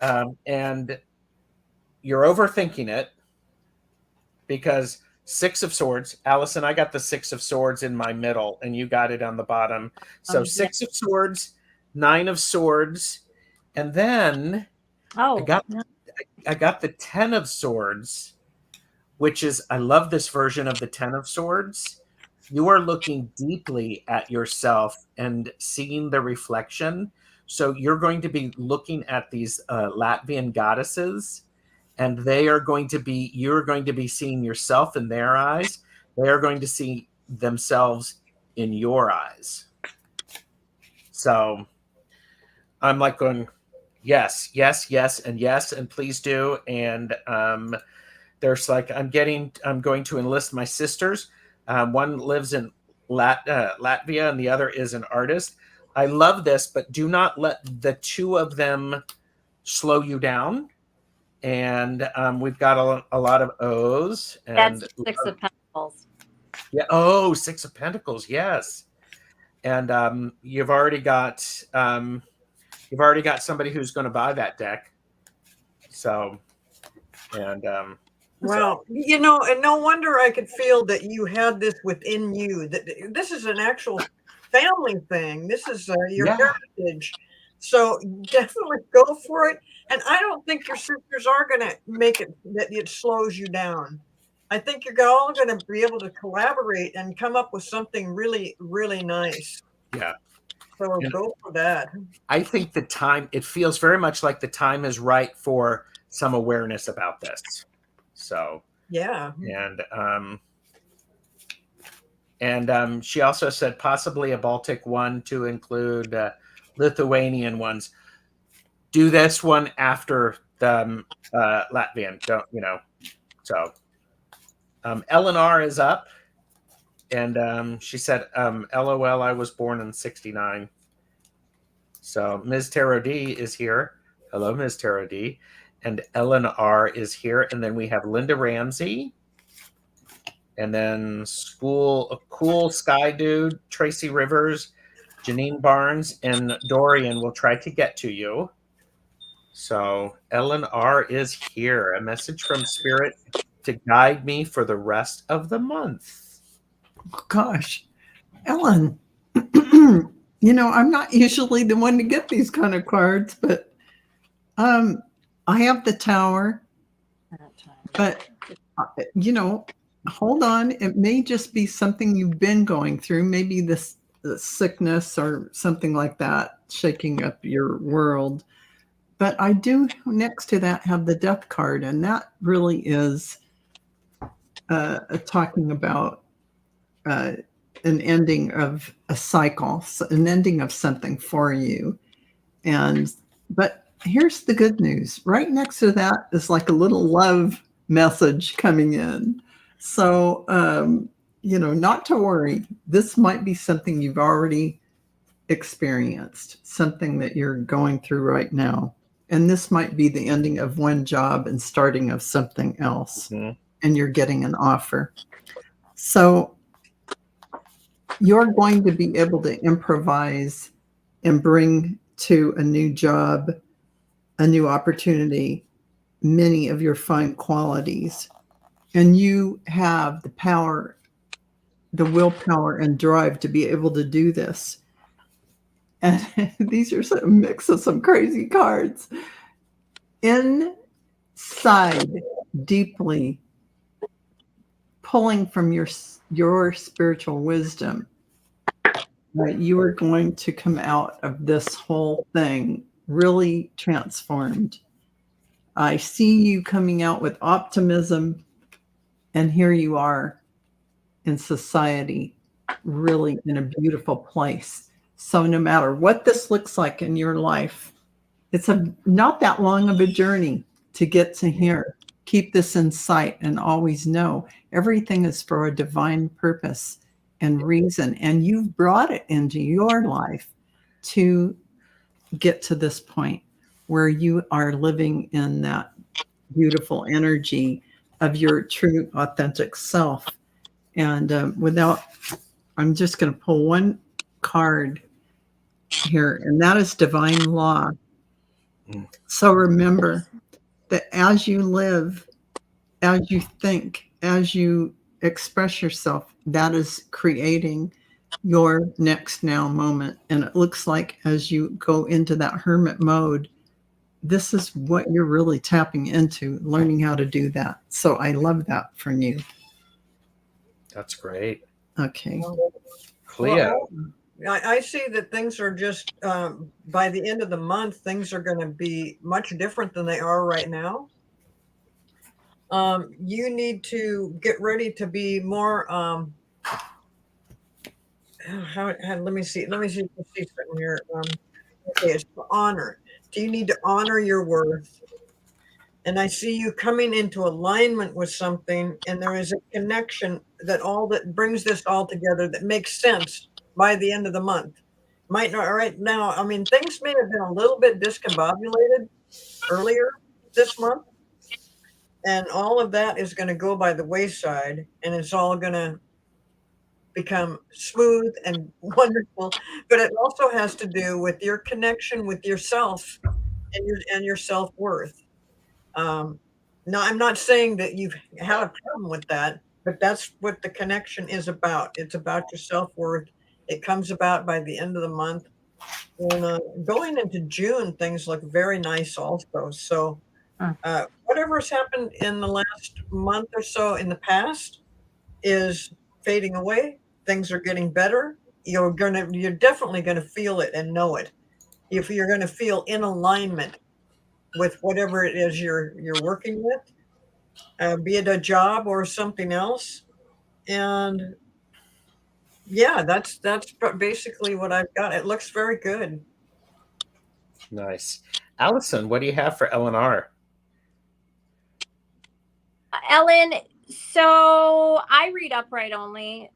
And you're overthinking it because Six of Swords, Allyson, I got the Six of Swords in my middle and you got it on the bottom. So Six of Swords, Nine of Swords, and then I got the Ten of Swords, which is, I love this version of the Ten of Swords. You are looking deeply at yourself and seeing the reflection. So you're going to be looking at these Latvian goddesses, and you're going to be seeing yourself in their eyes. They are going to see themselves in your eyes. So I'm like going, Yes, yes, yes, and yes, and please do. And there's like I'm going to enlist my sisters. One lives in Latvia, and the other is an artist. I love this, but do not let the two of them slow you down. And we've got a lot of O's That's and Six of Pentacles. yeah. Oh, Six of Pentacles. Yes. And you've already got somebody who's going to buy that deck. So, and Wow. You know, and no wonder I could feel that you had this within you, that this is an actual family thing. This is your yeah, heritage. So definitely go for it. And I don't think your sisters are going to make it that it slows you down. I think you're all going to be able to collaborate and come up with something really, really nice. yeah. So And go for that. I think it feels very much like the time is right for some awareness about this. So, Yeah. and she also said possibly a Baltic one to include Lithuanian ones. Do this one after the Latvian. Don't So, Eleanor is up, and she said, "LOL, I was born in '69." So Ms. Tarot D is here. Hello, Ms. Tarot D. And Ellen R is here. And then we have Linda Ramsey. And then Cool Sky Dude, Tracy Rivers, Janine Barnes, and Dorian will try to get to you. So Ellen R is here. A message from Spirit to guide me for the rest of the month. Gosh, Ellen, I'm not usually the one to get these kind of cards, but I have the Tower, but hold on. It may just be something you've been going through, maybe this sickness or something like that, shaking up your world. But I do, next to that, have the Death card, and that really is talking about an ending of a cycle, an ending of something for you. But here's the good news. Right next to that is like a little love message coming in. So, not to worry. This might be something you've already experienced, something that you're going through right now. And this might be the ending of one job and starting of something else. Mm-hmm. And you're getting an offer. So you're going to be able to improvise and bring to a new job, a new opportunity, many of your fine qualities. And you have the power, the willpower and drive to be able to do this. And these are a mix of some crazy cards. Inside, deeply, pulling from your spiritual wisdom, right? You are going to come out of this whole thing really transformed. I see you coming out with optimism, and here you are in society, really in a beautiful place. So no matter what this looks like in your life, it's not that long of a journey to get to here. Keep this in sight and always know everything is for a divine purpose and reason. And you've brought it into your life to get to this point where you are living in that beautiful energy of your true, authentic self. And I'm just going to pull one card here, and that is divine law. So remember that as you live, as you think, as you express yourself, that is creating your next now moment. And it looks like as you go into that hermit mode, this is what you're really tapping into, learning how to do that. So I love that from you. That's great. Okay. Cleo. Well, I see that things are just, by the end of the month, things are going to be much different than they are right now. You need to get ready to be more, let me see something here. Okay, it's honor. Do you need to honor your worth? And I see you coming into alignment with something, and there is a connection that brings this all together that makes sense by the end of the month. Might not right now. I mean, things may have been a little bit discombobulated earlier this month, and all of that is going to go by the wayside, and it's all going to become smooth and wonderful. But it also has to do with your connection with yourself and your self-worth. No, I'm not saying that you've had a problem with that, but that's what the connection is about. It's about your self-worth. It comes about by the end of the month. And going into June, things look very nice also. So whatever's happened in the last month or so in the past is fading away. Things are getting better. You're definitely gonna feel it and know it. If you're gonna feel in alignment with whatever it is you're working with, be it a job or something else. And yeah, that's basically what I've got. It looks very good. Nice. Allyson, what do you have for L&R? Ellen, so I read upright only,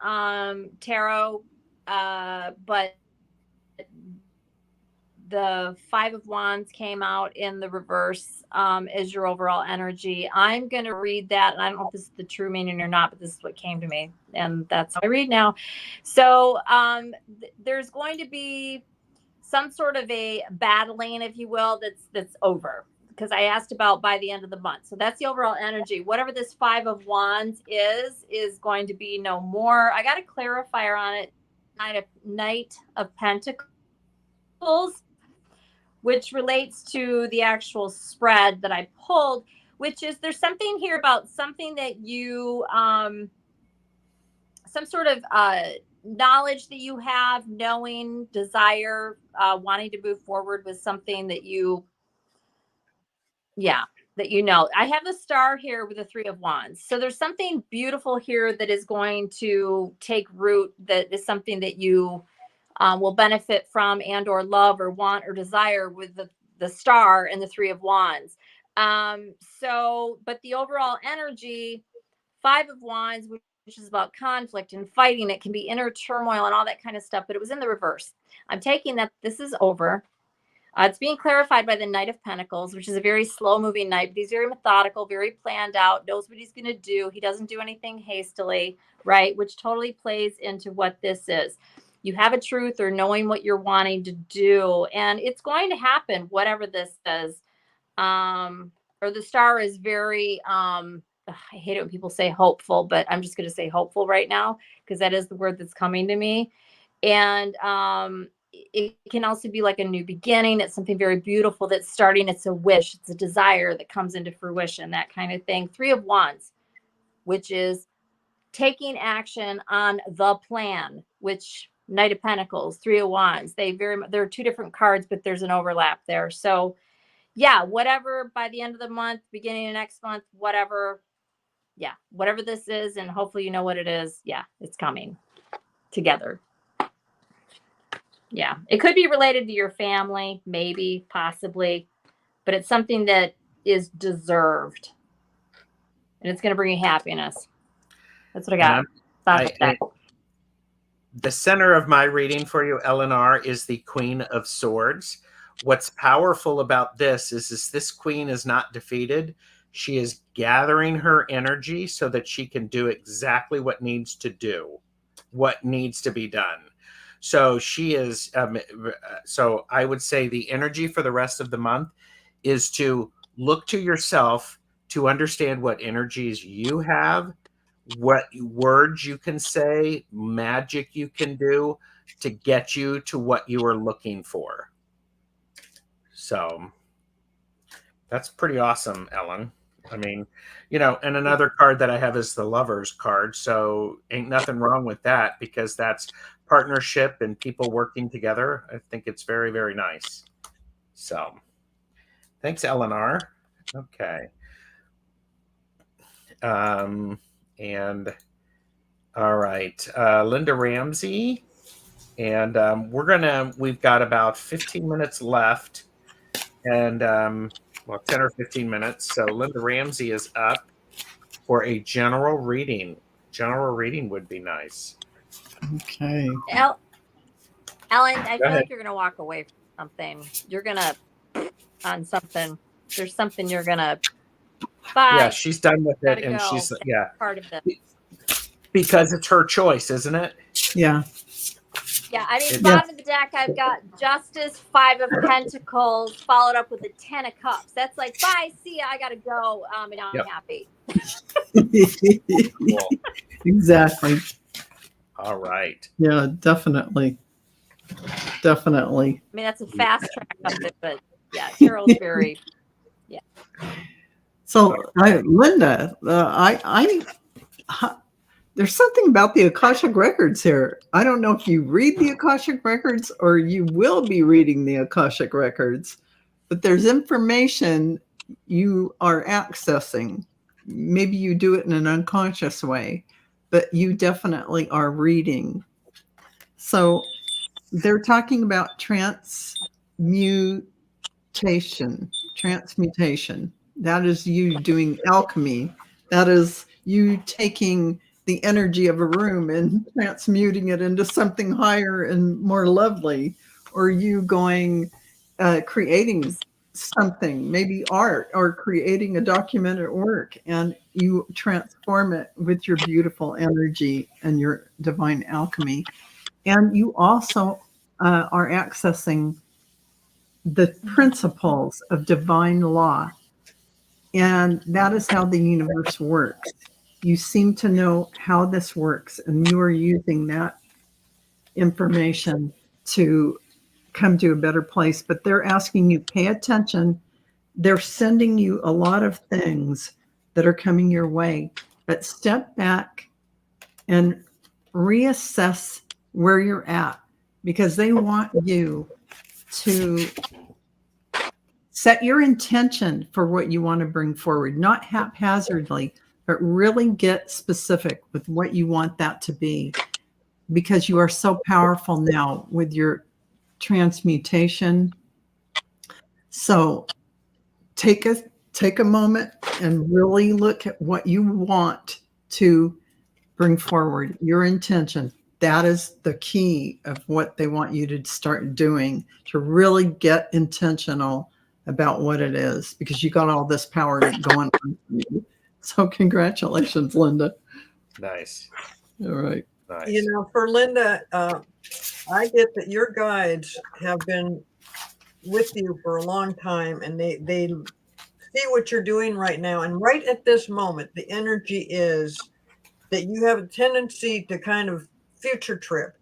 tarot, but the Five of Wands came out in the reverse as your overall energy. I'm going to read that, and I don't know if this is the true meaning or not, but this is what came to me, and that's how I read now. So there's going to be some sort of a battling, if you will, that's over, because I asked about by the end of the month. So that's the overall energy. Whatever this Five of Wands is going to be no more. I got a clarifier on it. Knight of Pentacles, which relates to the actual spread that I pulled, which is there's something here about something that you, some sort of knowledge that you have, knowing, desire, wanting to move forward with something that you, that you know. I have a star here with the Three of Wands. So there's something beautiful here that is going to take root, that is something that you will benefit from and or love or want or desire with the star and the Three of Wands. But the overall energy, Five of Wands, which is about conflict and fighting, it can be inner turmoil and all that kind of stuff, but it was in the reverse. I'm taking that this is over. It's being clarified by the Knight of Pentacles, which is a very slow moving knight, but he's very methodical, very planned out, knows what he's going to do. He doesn't do anything hastily, right? Which totally plays into what this is. You have a truth or knowing what you're wanting to do, and it's going to happen, whatever this is. Or the star is very, I hate it when people say hopeful, but I'm just going to say hopeful right now, because that is the word that's coming to me. And it can also be like a new beginning. It's something very beautiful that's starting. It's a wish. It's a desire that comes into fruition, that kind of thing. Three of Wands, which is taking action on the plan, which Knight of Pentacles, Three of Wands, they're two different cards, but there's an overlap there. So yeah, whatever, by the end of the month, beginning of next month, whatever this is, and hopefully you know what it is. Yeah, it's coming together. Yeah, it could be related to your family, maybe, possibly, but it's something that is deserved, and it's going to bring you happiness. That's what I got. The center of my reading for you, L&R, is the Queen of Swords. What's powerful about this is this queen is not defeated. She is gathering her energy so that she can do exactly what needs to be done. So she is, so I would say the energy for the rest of the month is to look to yourself to understand what energies you have, what words you can say, magic you can do to get you to what you are looking for. So that's pretty awesome, Ellen. I mean, and another card that I have is the Lovers card. So ain't nothing wrong with that, because that's partnership and people working together. I think it's very, very nice. So thanks, L&R. Okay. And all right, Linda Ramsey. And we've got about 15 minutes left. and 10 or 15 minutes. So Linda Ramsey is up for a general reading. General reading would be nice. Okay. Ellen, I Go feel ahead. like you're gonna walk away from something. You're gonna on something. There's something you're gonna buy. Yeah, she's done with Gotta it, and go. she's That's part of this. because it's her choice, isn't it? Yeah. Yeah, I mean, It- bottom of the deck, I've got Justice, 5 of Pentacles, followed up with the 10 of Cups. That's like, bye, see ya, I gotta go. And now Yep. I'm happy. Cool. Exactly. All right. Yeah, definitely. Definitely. I mean, that's a fast track of it, but yeah, Gerald's very. So, Linda, there's something about the Akashic Records here. I don't know if you read the Akashic Records or you will be reading the Akashic Records, but there's information you are accessing. Maybe you do it in an unconscious way, but you definitely are reading. So they're talking about transmutation. That is you doing alchemy. That is you taking the energy of a room and transmuting it into something higher and more lovely, or you going creating something, maybe art, or creating a documented work, and you transform it with your beautiful energy and your divine alchemy. And you also are accessing the principles of divine law. And that is how the universe works. You seem to know how this works, and you are using that information to come to a better place. But they're asking you, pay attention. They're sending you a lot of things that are coming your way. But step back and reassess where you're at, because they want you to set your intention for what you want to bring forward, not haphazardly, but really get specific with what you want that to be, because you are so powerful now with your transmutation. So take a moment and really look at what you want to bring forward, your intention. That is the key of what they want you to start doing, to really get intentional about what it is, because you got all this power going on for you. So congratulations, Linda. Nice. All right. Nice. You know, for Linda, I get that your guides have been with you for a long time, and they see what you're doing right now. And right at this moment, the energy is that you have a tendency to kind of future trip.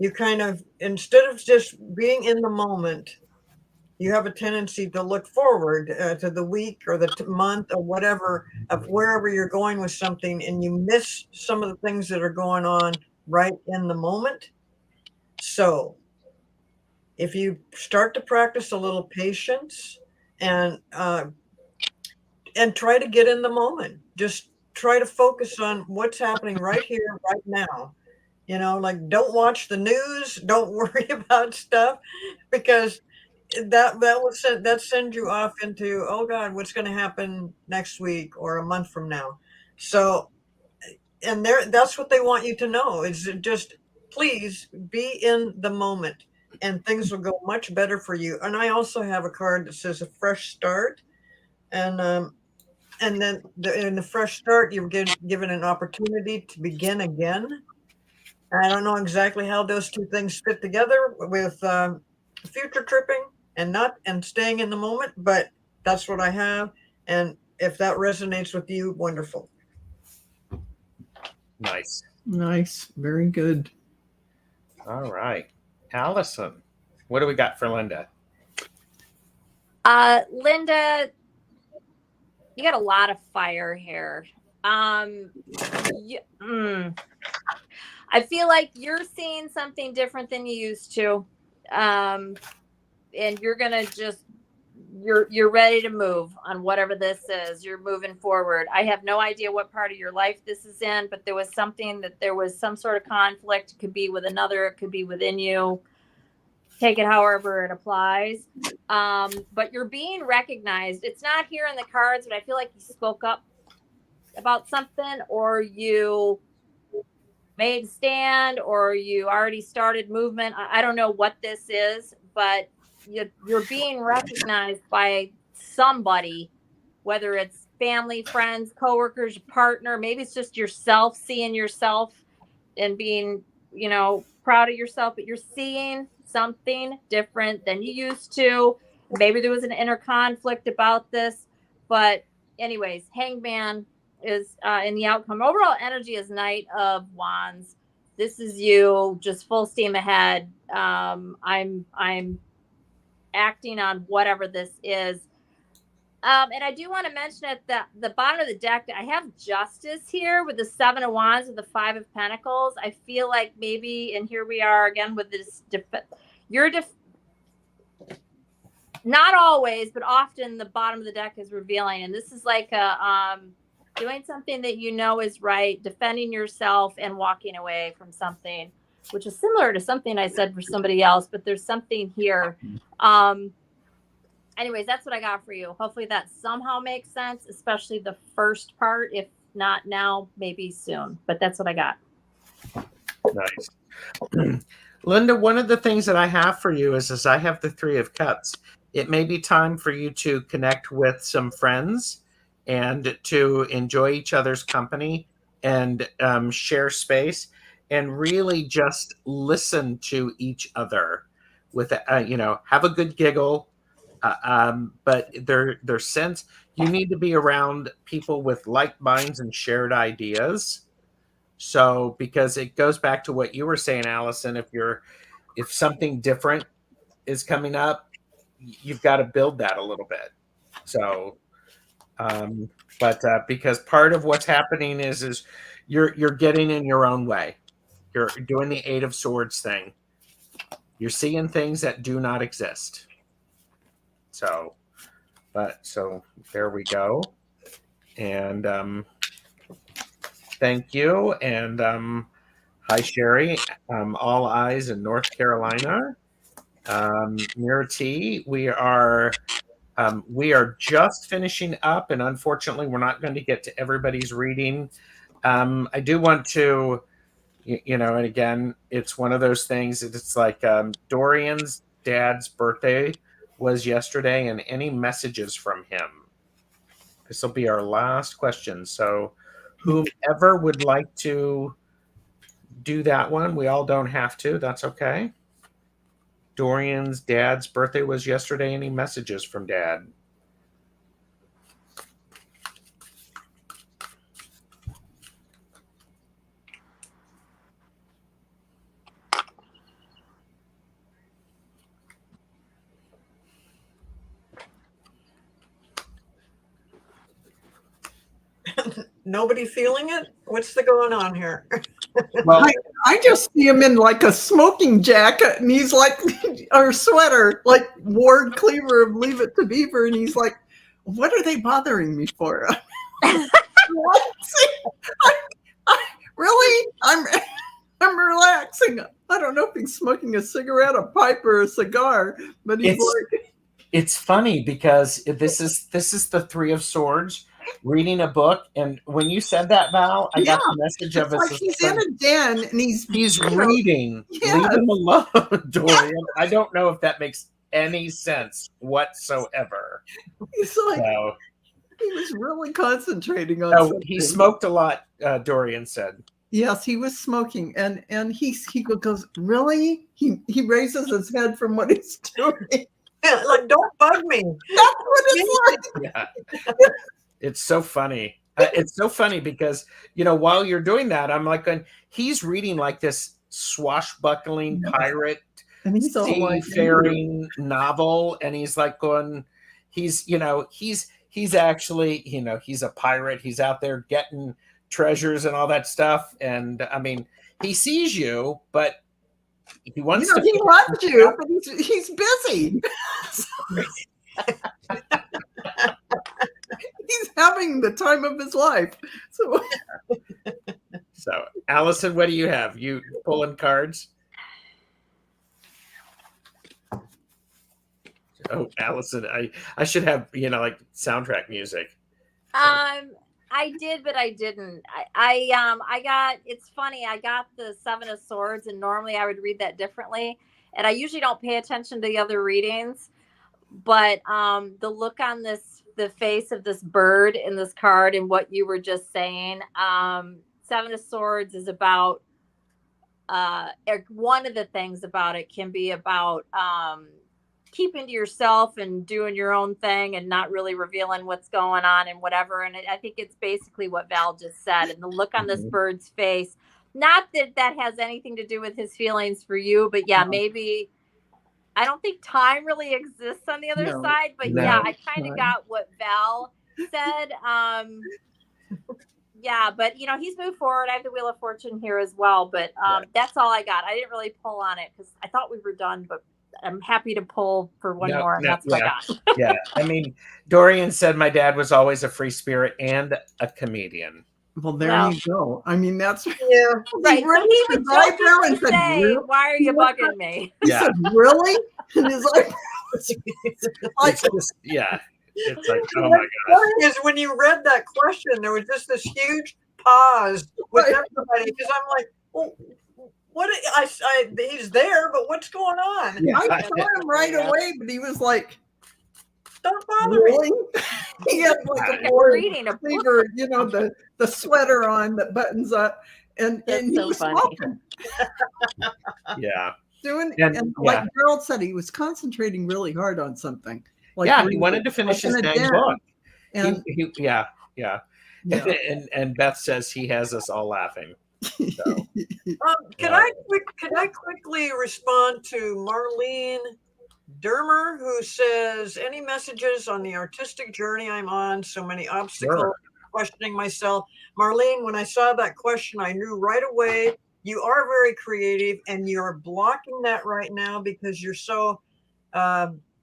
You kind of, instead of just being in the moment, you have a tendency to look forward to the week or the month or whatever of wherever you're going with something, and you miss some of the things that are going on right in the moment. So if you start to practice a little patience and try to get in the moment, just try to focus on what's happening right here, right now. You know, like, don't watch the news, don't worry about stuff, because that send you off into, oh God, what's going to happen next week or a month from now. So, and that's what they want you to know, is just please be in the moment, and things will go much better for you. And I also have a card that says a fresh start, and then in the fresh start, you're given an opportunity to begin again. I don't know exactly how those two things fit together with future tripping and staying in the moment, but that's what I have. And if that resonates with you, wonderful. Nice. Nice. Very good. All right. Allyson, what do we got for Linda? Linda, you got a lot of fire here. I feel like you're seeing something different than you used to. And you're gonna just you're ready to move on whatever this is. You're moving forward. I have no idea what part of your life this is in, but there was something that there was some sort of conflict. It could be with another, it could be within you. take it however it applies. But you're being recognized. It's not here in the cards, but I feel like you spoke up about something, or you made a stand, or you already started movement. I don't know what this is, but you're being recognized by somebody, whether it's family, friends, coworkers, partner, maybe it's just yourself, seeing yourself and being, proud of yourself, but you're seeing something different than you used to. Maybe there was an inner conflict about this, but anyways, Hangman is in the outcome. Overall energy is Knight of Wands. This is you, just full steam ahead. I'm acting on whatever this is. And I do want to mention at the bottom of the deck, I have Justice here with the 7 of Wands and the 5 of Pentacles. I feel like maybe, and here we are again with this, not always, but often the bottom of the deck is revealing. And this is like doing something that you know is right, defending yourself and walking away from something, which is similar to something I said for somebody else, but there's something here. Anyways, that's what I got for you. Hopefully that somehow makes sense, especially the first part. If not now, maybe soon. But that's what I got. Nice. Linda, one of the things that I have for you is I have the 3 of Cups. It may be time for you to connect with some friends and to enjoy each other's company and share space and really just listen to each other with, have a good giggle. But their sense, you need to be around people with like minds and shared ideas. So, because it goes back to what you were saying, Allyson, if something different is coming up, you've got to build that a little bit. So, but because part of what's happening is you're getting in your own way. You're doing the 8 of Swords thing. You're seeing things that do not exist. So there we go. And thank you. And hi, Sherry. All eyes in North Carolina. Mira T, we are just finishing up, and unfortunately, we're not going to get to everybody's reading. I do want to, and again, it's one of those things. It's like Dorian's dad's birthday was yesterday, and any messages from him. This will be our last question. So whomever would like to do that one, we all don't have to. That's okay. Dorian's dad's birthday was yesterday. Any messages from Dad? Nobody feeling it? What's going on here? Well, I just see him in like a smoking jacket, and he's like, or sweater, like Ward Cleaver of Leave It to Beaver, and he's like, "What are they bothering me for?" Really? I'm relaxing. I don't know if he's smoking a cigarette, a pipe, or a cigar, but he's it's funny because this is the 3 of Swords. Reading a book, and when you said that, Val, I got the message of it. Like he's in a den and he's reading. Leave him alone, Dorian. I don't know if that makes any sense whatsoever. He's like, he was really concentrating on. Oh, he smoked a lot. Dorian said. Yes, he was smoking, and he goes, really? He raises his head from what he's doing. Yeah, like, don't bug me. That's what it's like. Yeah. It's so funny. It's so funny because, while you're doing that, I'm like, he's reading like this swashbuckling pirate seafaring novel. And he's like going, he's actually, he's a pirate. He's out there getting treasures and all that stuff. And I mean, he sees you, but he wants to. He loves you, but he's busy. He's having the time of his life. So, Allyson, what do you have? You pulling cards? Oh, Allyson, I should have, like soundtrack music. I did, but I didn't. I got. It's funny. I got the Seven of Swords, and normally I would read that differently, and I usually don't pay attention to the other readings. But the look on the face of this bird in this card, and what you were just saying, Seven of Swords is about. One of the things about it can be about keeping to yourself and doing your own thing and not really revealing what's going on and whatever. And I think it's basically what Val just said. And the look on this bird's face, not that that has anything to do with his feelings for you, but yeah, maybe. I don't think time really exists on the other side, but yeah, I kind of got what Val said. Yeah, but he's moved forward. I have the Wheel of Fortune here as well, but that's all I got. I didn't really pull on it because I thought we were done, but I'm happy to pull for one more. That's what I got. Yeah, I mean, Dorian said my dad was always a free spirit and a comedian. Well, there you go. I mean, that's Yeah. Right. He really so he would right there and said, say, really? "Why are you bugging me?" He said, really? And he's like, It's just, yeah. It's like, oh my What's gosh. funny is when you read that question, there was just this huge pause with everybody because I'm like, well, what? He's there, but what's going on? Yeah. I saw him right away, but he was like, Don't bother really? me. He had like a Reading a book. fever, the sweater on that buttons up, and he so was funny. smoking. Yeah. And like Gerald said, he was concentrating really hard on something. Like he wanted to finish his dang book. And Yeah. And Beth says he has us all laughing. So. Can I quickly respond to Marlene Dermer, who says, any messages on the artistic journey I'm on? So many obstacles, questioning myself. Marlene, when I saw that question, I knew right away you are very creative, and you're blocking that right now because you're so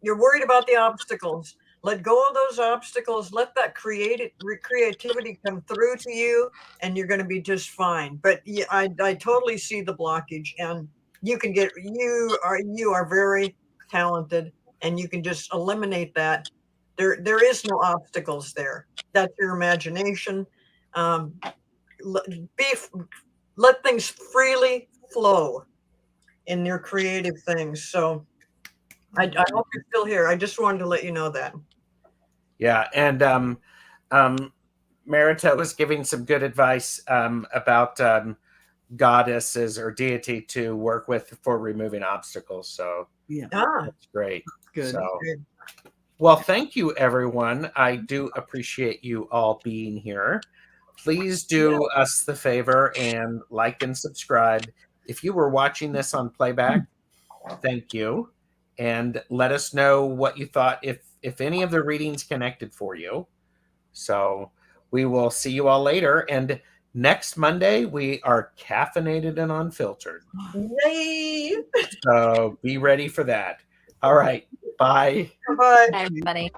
you're worried about the obstacles. Let go of those obstacles. Let that creativity come through to you, and you're going to be just fine. But yeah, I totally see the blockage, and you are very talented, and you can just eliminate that. There is no obstacles there. That's your imagination. Let things freely flow in your creative things. So I hope you're still here. I just wanted to let you know that. Yeah, and Marita was giving some good advice about goddesses or deity to work with for removing obstacles. So that's great. Good. So, well, thank you, everyone. I do appreciate you all being here. Please do us the favor and like and subscribe. If you were watching this on playback, thank you. And let us know what you thought, if any of the readings connected for you. So we will see you all later. And next Monday, we are caffeinated and unfiltered. Yay! So be ready for that. All right. Bye. Bye. Bye, everybody.